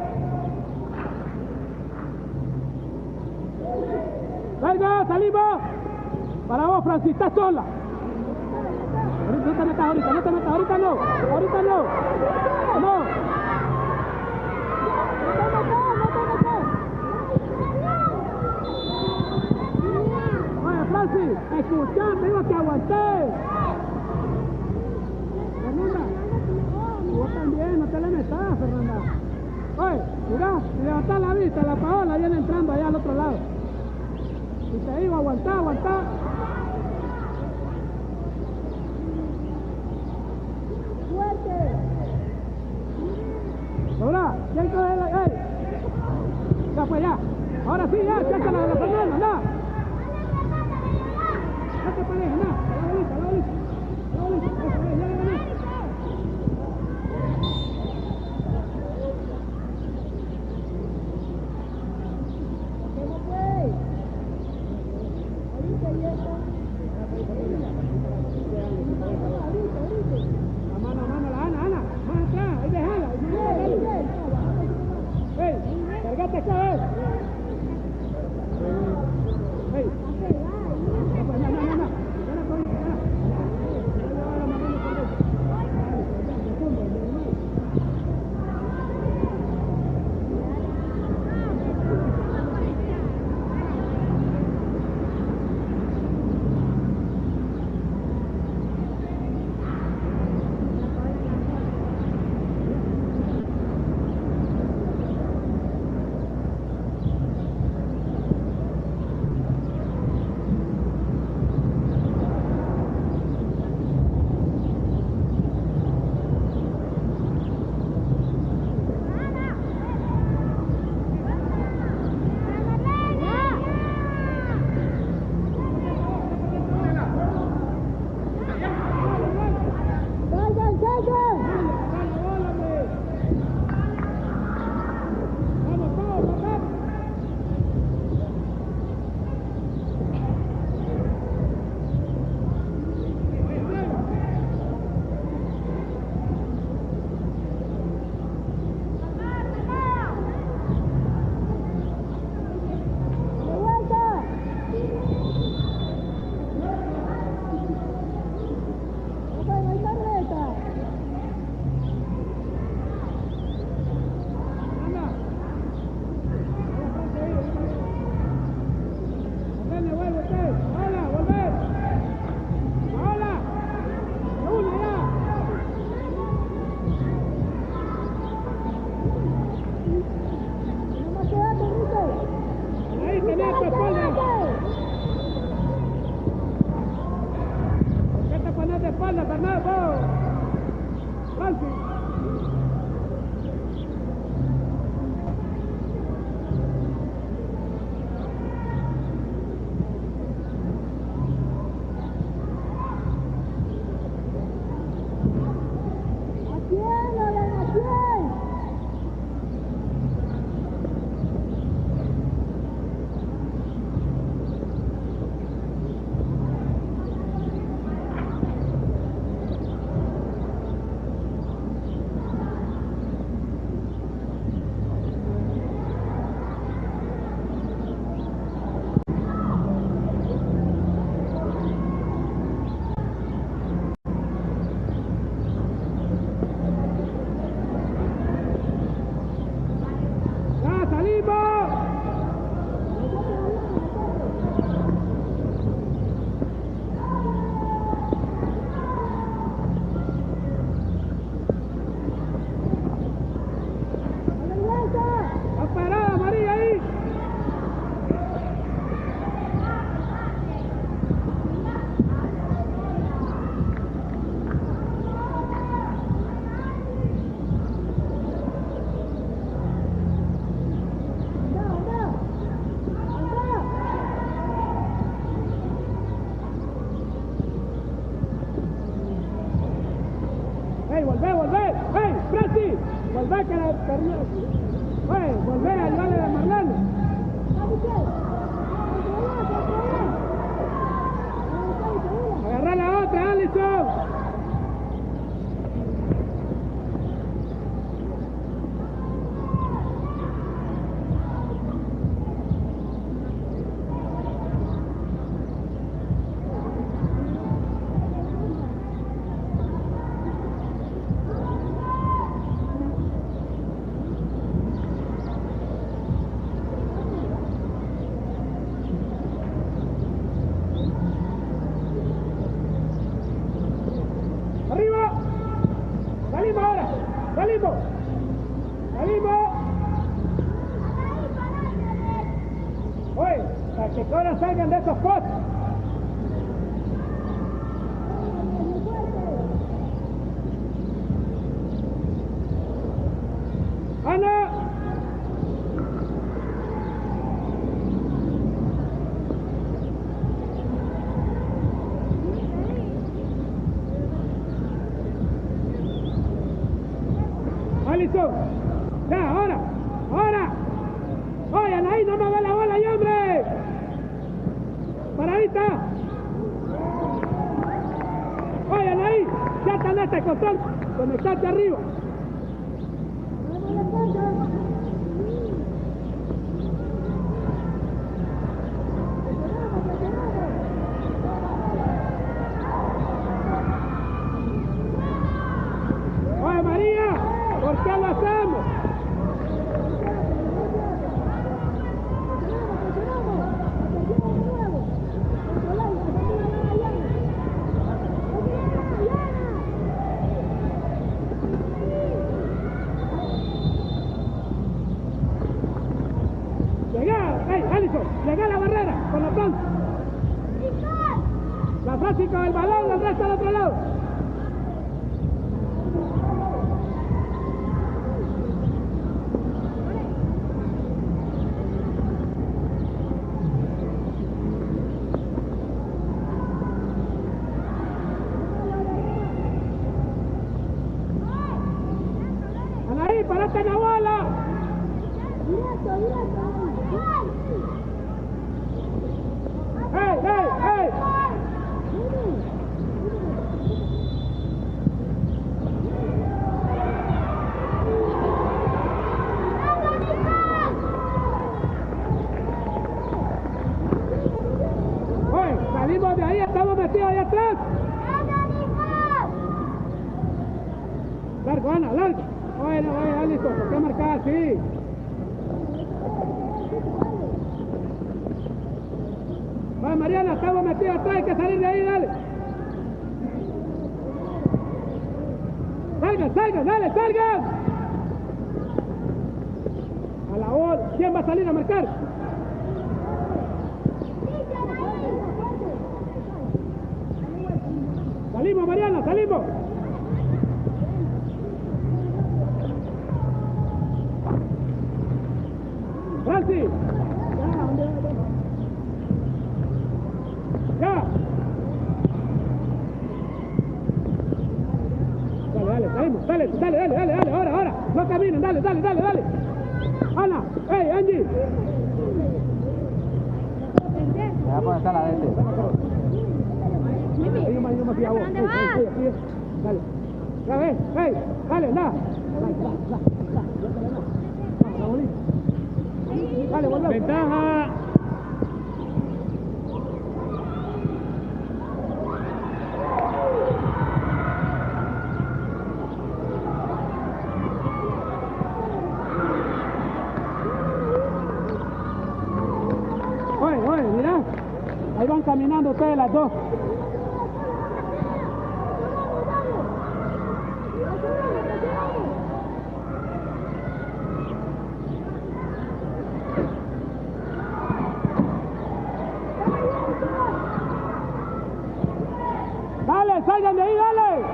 Venga, salimos. Para vos, Francis, estás sola. No te metas ahorita no. No. Oye, Francis, escuchá, te digo que aguanté. Fernanda, vos también, no te le metas, Fernanda. Oye, mirá, si levantás la vista, la Paola viene entrando allá al otro lado. Y te digo, aguantá. Ahora, ya entra el... Ya fue ya. Ahora sí, ya, chácala de la Fernanda, anda. No te pares, anda. La bolita. Eso es, ya le gané. Mano, la Ana. Más atrás, ahí déjala. Hey, cargate acá, Hey. espalda, Bernardo. Francis. ¡Salimos! ¡Está parada María ahí! ¡Ey, volvé, volvé! ¡Ey, Francis! ¡Volvé que la perdió! ¡Ey, volvé a ayudarle a Marlene! ¡Agarrá la otra, Alison! ¡Arriba! ¡Salimos ahora! ¡Salimos! ¡Salimos! Oye, para que ahora salgan de esos postes. ¡Ana! Alison, ya, ahora, ahora. Oye, Anaí, no me ve la bola, ya, hombre. Paradita. Oye, Anaí, ya está en este control. Conectate arriba. Oye, María, ¿por qué lo hacemos? Llegá, hey, Alison, llegá a la barrera con la planta. La Francis con el balón, el resto al otro lado. Anaí, parate en la bola. ¡Ey, ey, ey! Oye, salimos de ahí, estamos metidos ahí atrás. Largo, Ana, largo. Oye, no, oye, Alison, ¿por qué marcar así? Oye, Mariana, estamos metidos atrás, hay que salir de ahí, dale. Salgan, salgan, dale, salgan. A la bola, ¿quién va a salir a marcar? Salimos, Mariana, salimos. Francis. Ya. Dale, dale, salimos, dale, dale, dale, dale, dale, ahora, ahora. No caminen, dale, dale, dale, dale. Ana, hey, Angie. Ya va a estar la de este. ¿Dónde vas? Dale. Ya ves, hey, dale, anda. Dale, volvemos. Ventaja. caminando ustedes las dos. Dale, salgan de ahí, dale.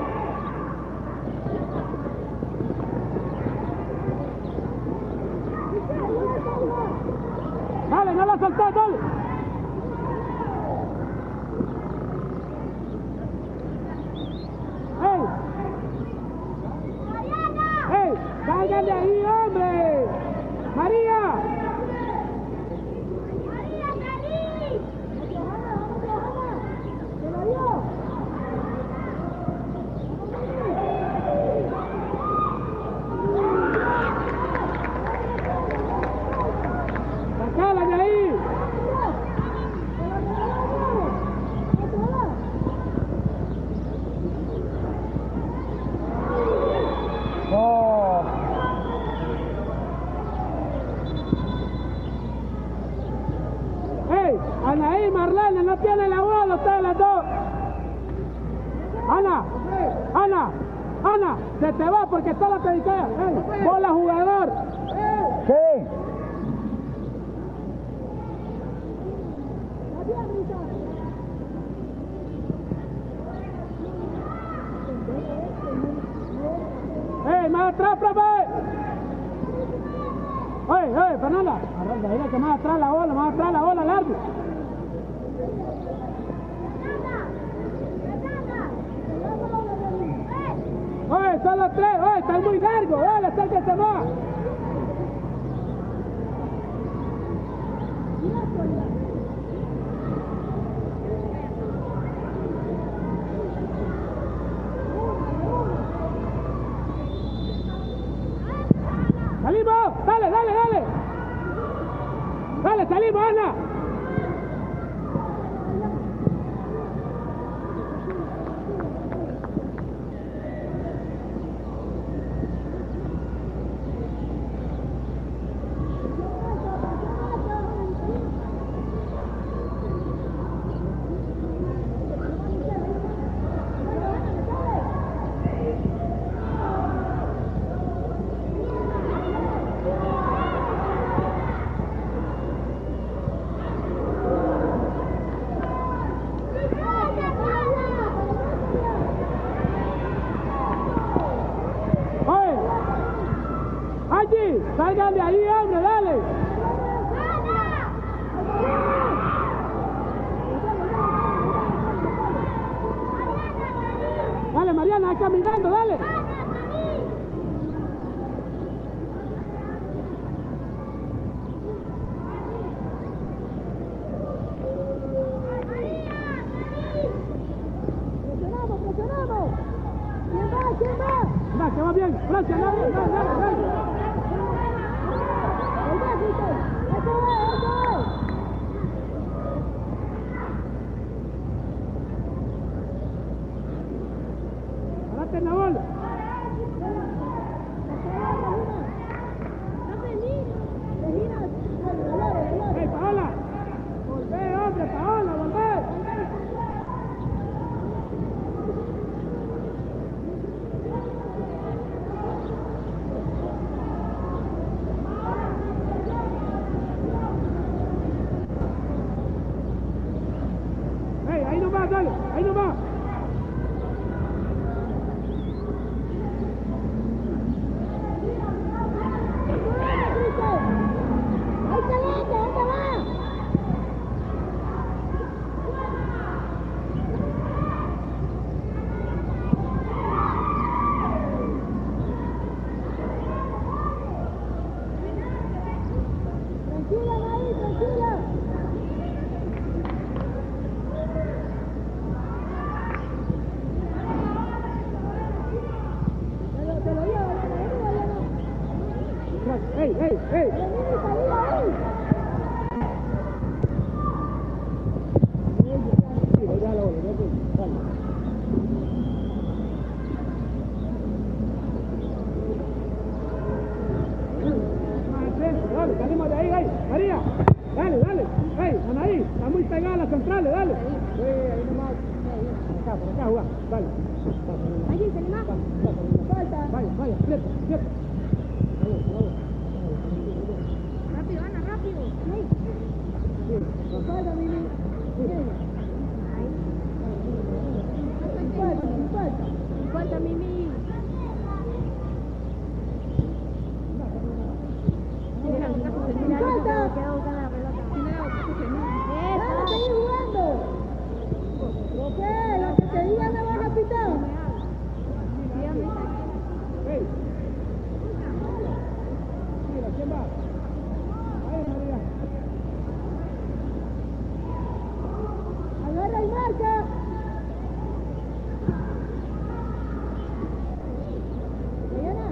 Dale, no la soltés, dale. ¡Ey! ¡Ey! ¡Salgan de ahí, hombre! ¡María! ¡Sacala de ahí! No. ¡Ey! Anaí, Marlene, no tiene la bola, ustedes las dos. Ana, se te va porque está la pedicera. ¡Ey! ¡Bola, jugador! ¿Qué? ¡Ey, más atrás, profe! ¡Ey, Fernanda! Dile que más atrás la bola, largo. ¡Oye, solo tres! ¡Oye, están muy largos! ¡Dale, acérquese más! ¡Salimos! ¡Dale! ¡Dale, salimos, Ana! ¡Salgan de ahí, hombre! ¡Dale! Dale, Mariana, caminando, dale. Presionamos. ¿Quién va? Va, que va bien. Francia, dale. Parate en la bola. ¡Hey, Paola! ¡Volvé, hombre, Paola, volvé! ¡Hey, ahí nomás, dale! ¡Ahí nomás! ¡Ey! Dale, salimos de ahí, María, dale, ¡ey, Anaí, está muy pegada a las centrales, dale. Sí, ahí nomás. Por acá, jugá, dale. Allí, se anima. Vaya, aprieta. Rápido, Ana, rápido. Ahí. Falta, Mimi. Falta, Mimi. Seguí jugando. Lo que te diga me vas a pitar. Hey. Mira, ¿quién va? Ahí, María. Agarra y marca. Diana,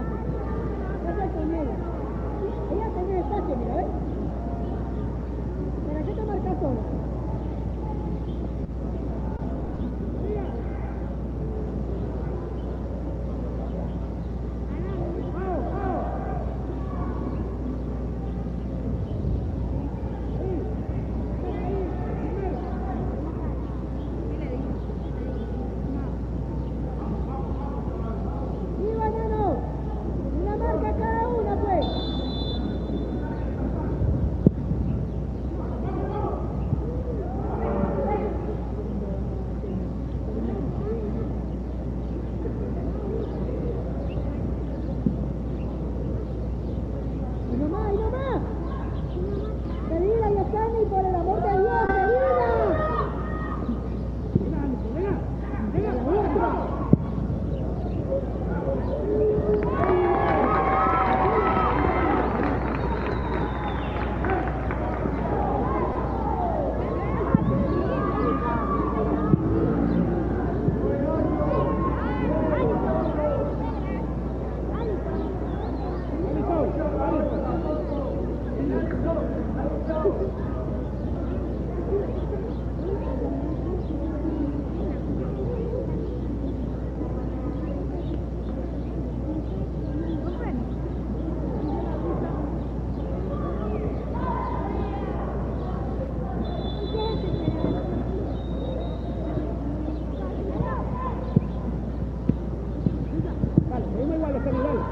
pasa conmigo. Ella tiene espacio, mira, ¿ves? ¿Para qué te marcas solo? Una marca cada una, pues. Y no más. Pedila, Yasani, por el amor de Dios, pedila. Venga, otra.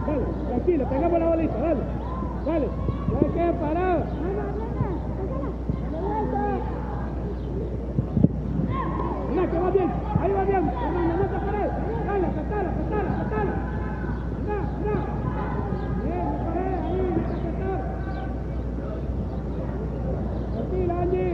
Dale, tranquilo, pegamos la bolita, dale. Ya queda parado. Mira que va bien, ahí va bien. Fernanda, no te pares. Dale, apretala. Mira. Bien, no pares, ahí, no te apretar. Tranquila, Angie.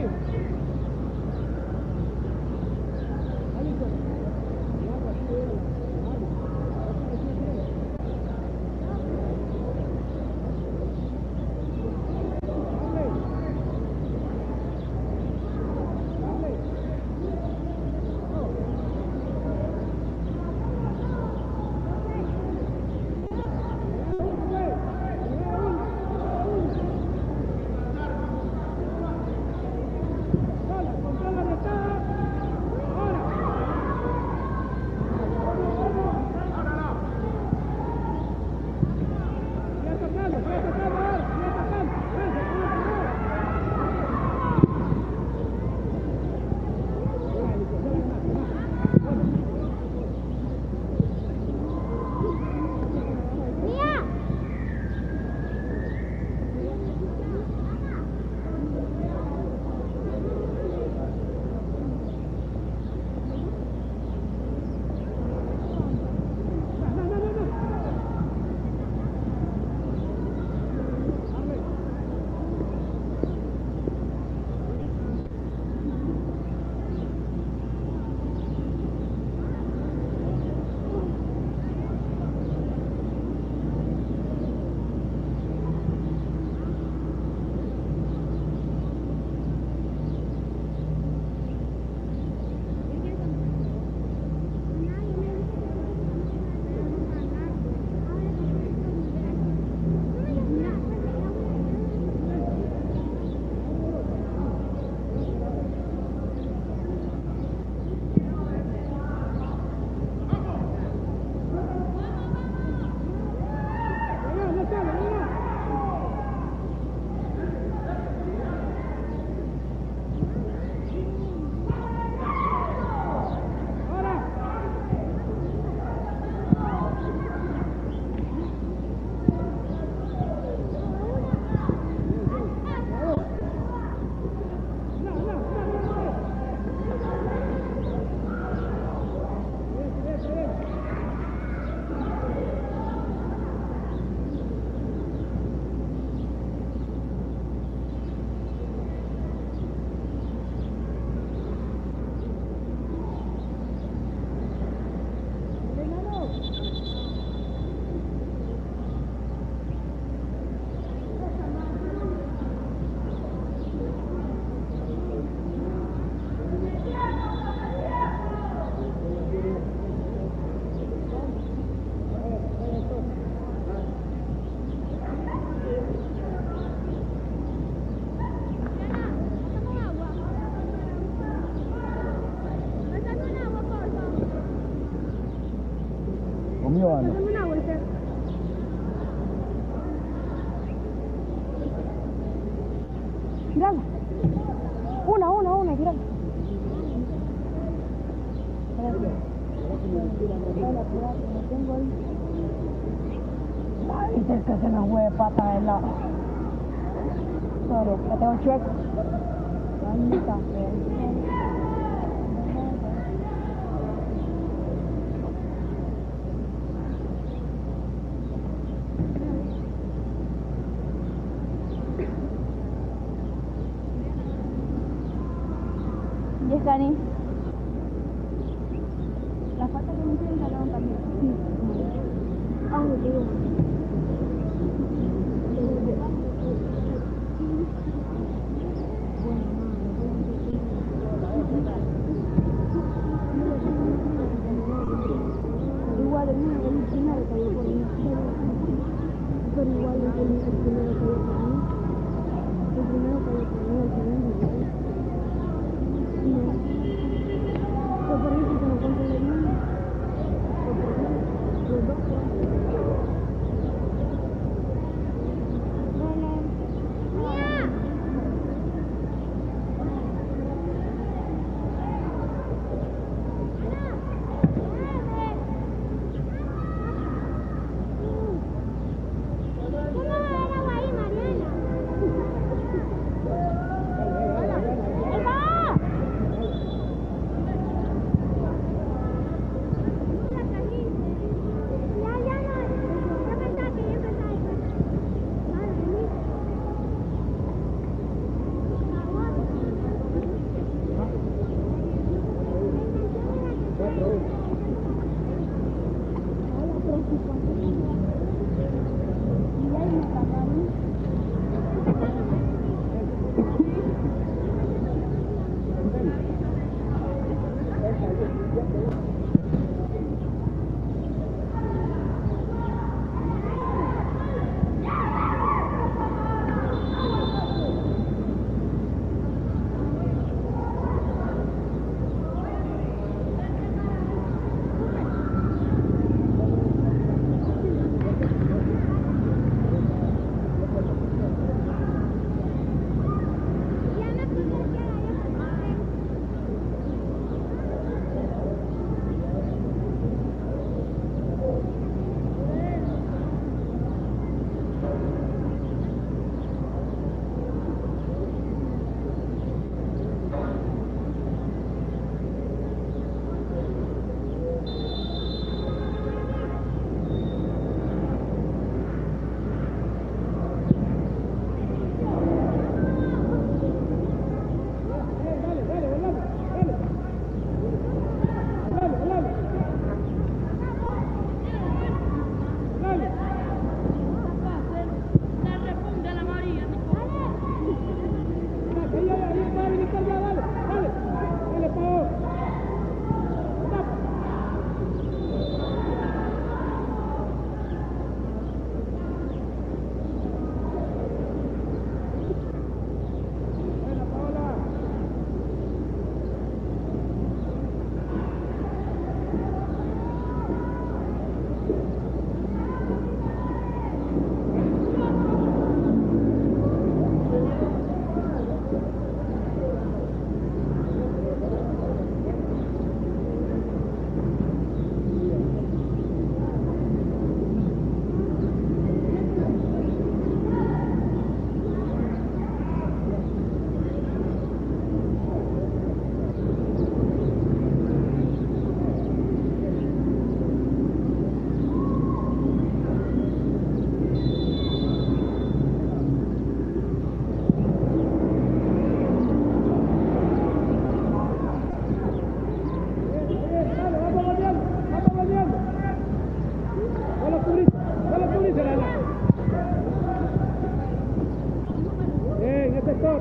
mano. Dame un agua, Esther. Tirala. Una, tirala. Ay, es que se me fue pata de lado. Sorry, que tengo chueco. Mamita, ¿y es Cani? La falta que me hicieron la lavan también. Sí. Ah, me quedo. Igual el mío, el primero que yo por mí. Pero igual el primero que yo por mí. El primero que yo por mí, el segundo. Fue por eso que no compré el mío. Fue por eso. Los dos.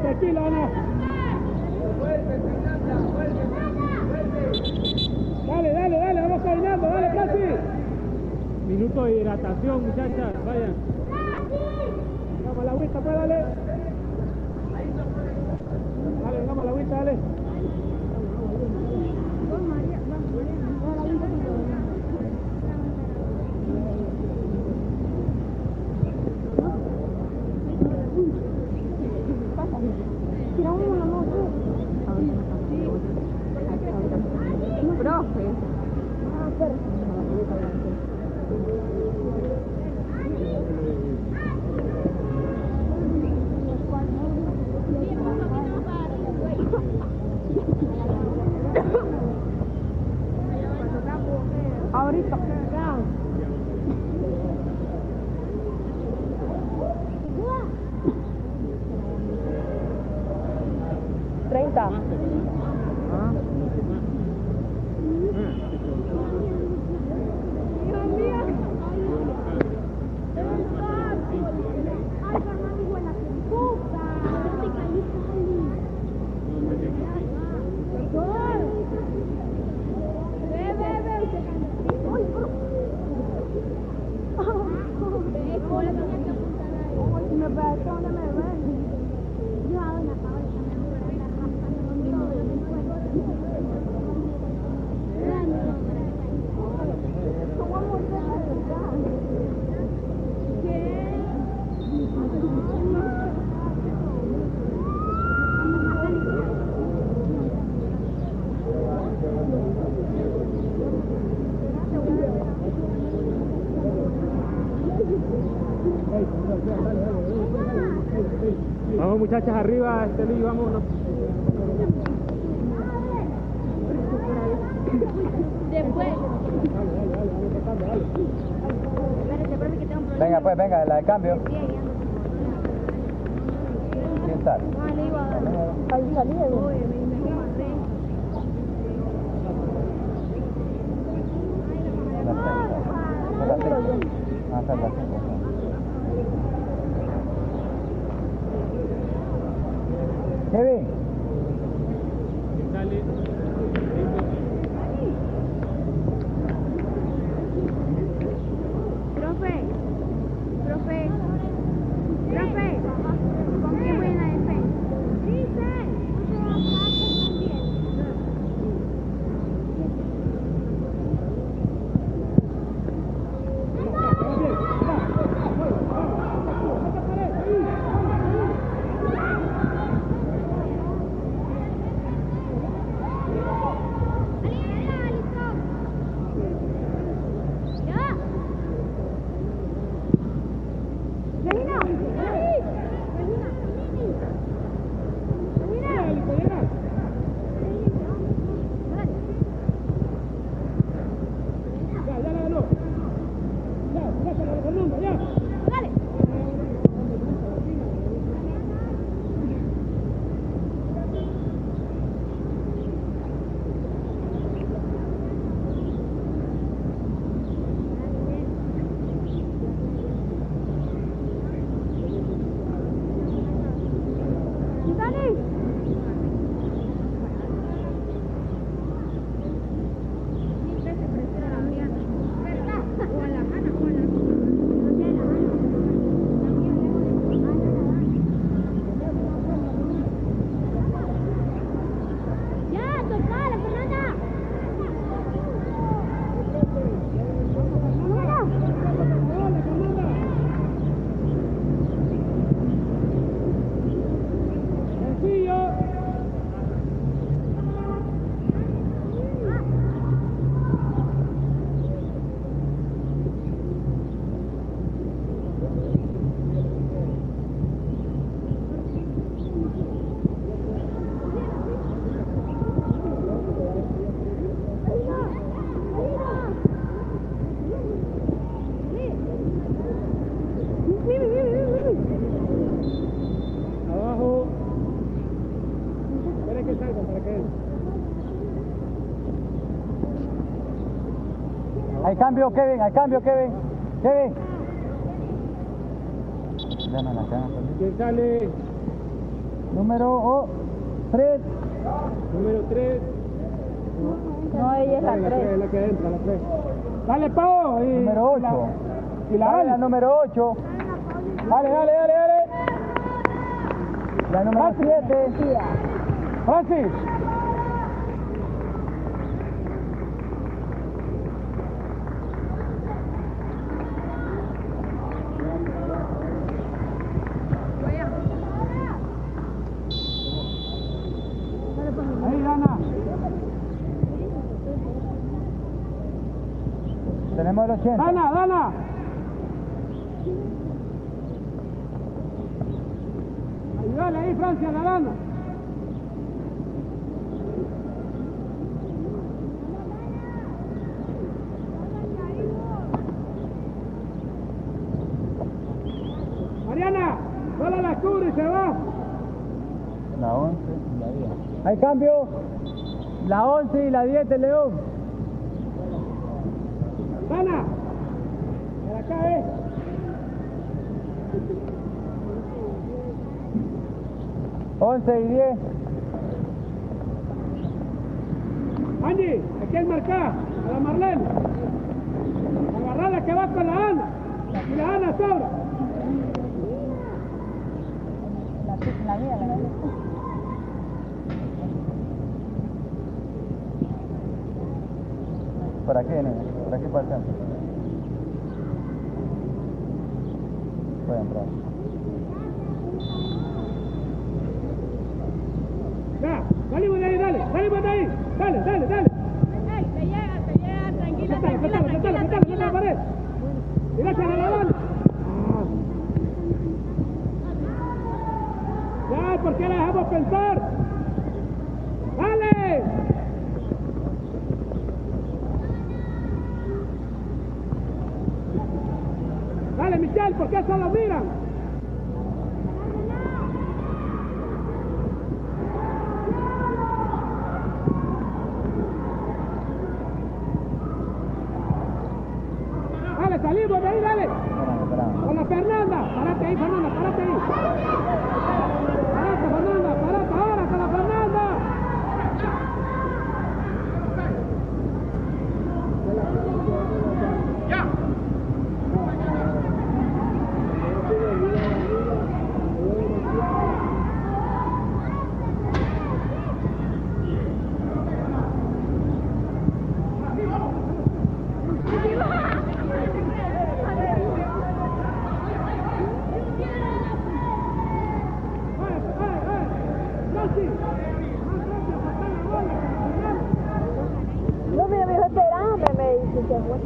Tranquila, Ana. Dale, vamos caminando, dale, Casi. Minuto de hidratación, muchachas, vayan. Vamos a la agüita, pues, dale. Dale, vamos a la agüita, dale. 30. Vamos muchachas arriba, Estelí, vámonos. Después. Venga, pues, venga, la de cambio. ¿Quién sale? Ahí salí, Kevin. Profe, ¿con quién voy en la defensa? Al cambio, Kevin, al cambio, Kevin. Kevin. ¿Quién sale? Número 3. Número 3. No, ella es la 3. Es la que entra, la 3. Dale, Pau. Número 8. Y la la número 8. Dale. La número 7. Francis. Ahí, Dana. Tenemos el 80. Dana. Ayúdale ahí, Francia, la Dana. Mariana, sola la cubre y se va. La 11, la 10. Hay cambio. La 11 y la 10 de León. Ana, por acá, 11 y 10. Angie, aquí hay marcar a la Marlene. Agarrala que va con la Ana. Y la Ana sobra. ¿Para qué, nene? ¿Para qué pasamos? Puede entrar. Ya, salimos de ahí, dale, salimos de ahí. Dale. Te llega, tranquila, Métala la pared. Y la cara a la banda. Ya, ¿por qué la dejamos pensar? ¡Dale! Dale, Michelle, ¿por qué solo miran? Dale, salimos de ahí, dale. Con la Fernanda. Párate ahí, Fernanda, párate ahí. Párate, Fernanda, párate ahora con la Fernanda. No, mira, me dijo esperando, me dice, se fue.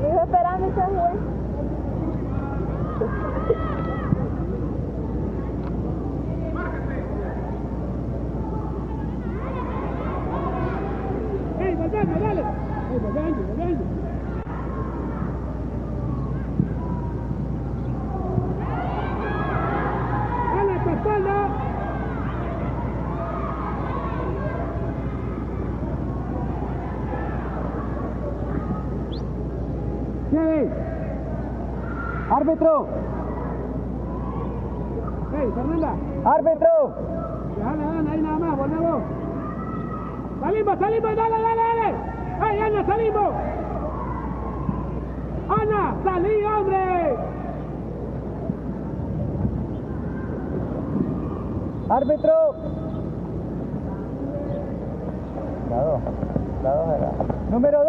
Me dijo esperando y se fue. ¡Ey, volvemos, dale! ¡Ey, volvemos! ¡Dale, tu espalda! ¡Sí! ¡Árbitro! ¡Ey, Fernanda! ¡Árbitro! Déjala, ahí nada más, volvemos. ¡Salimos, dale! ¡Ey, Ana, salimos! ¡Ana, salí, hombre! ¡Árbitro! La 2 era. ¡Número 2!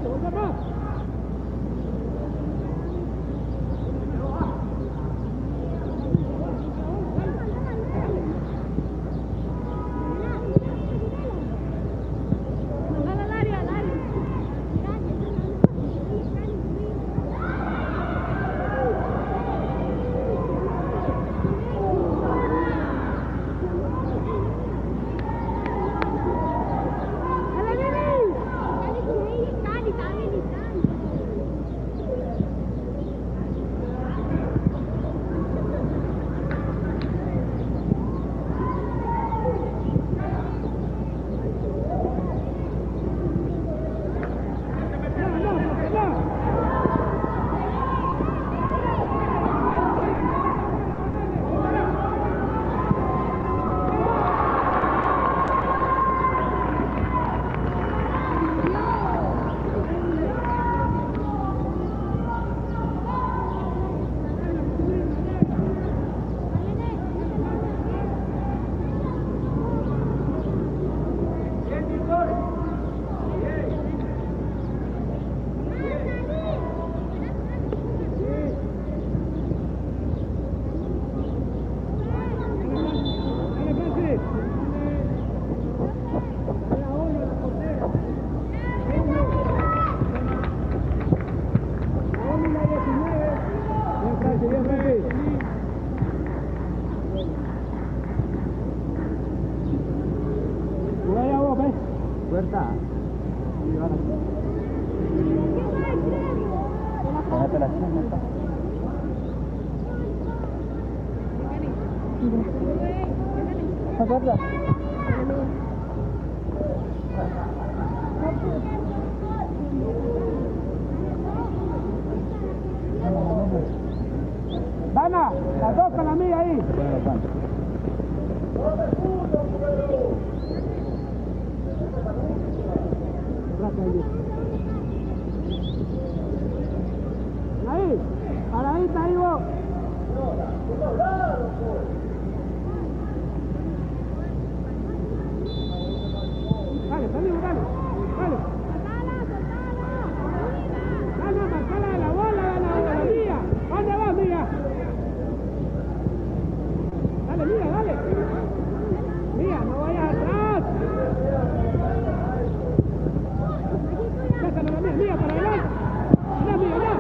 vuelve más. Puerta. Déjate la cena. ¿No puerta? Dana, las dos con la mía ahí. Ahí, paradita ahí vos. Dale, salimos, dale. Dale. Dale, marcala de la bola, de la mía. ¿Dónde vas, mía? Dale, mía, dale. Mía, no vayas atrás. Sácalo la mía, mía, para adelante. Ya, mía, ya.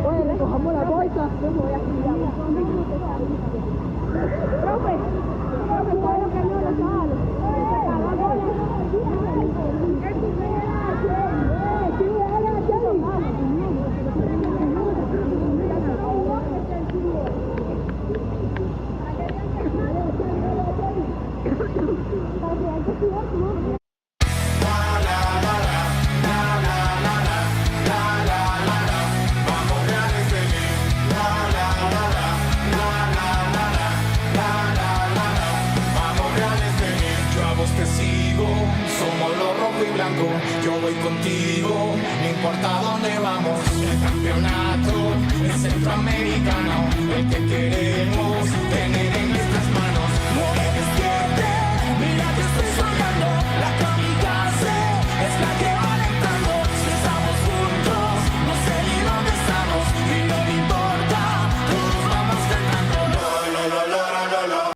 Oye, recojamos la bolsa. Profe, ¿sabe lo que no lo sabe? Te sigo, somos los rojo y blanco, yo voy contigo, no importa dónde vamos, el campeonato es centroamericano, el que quiere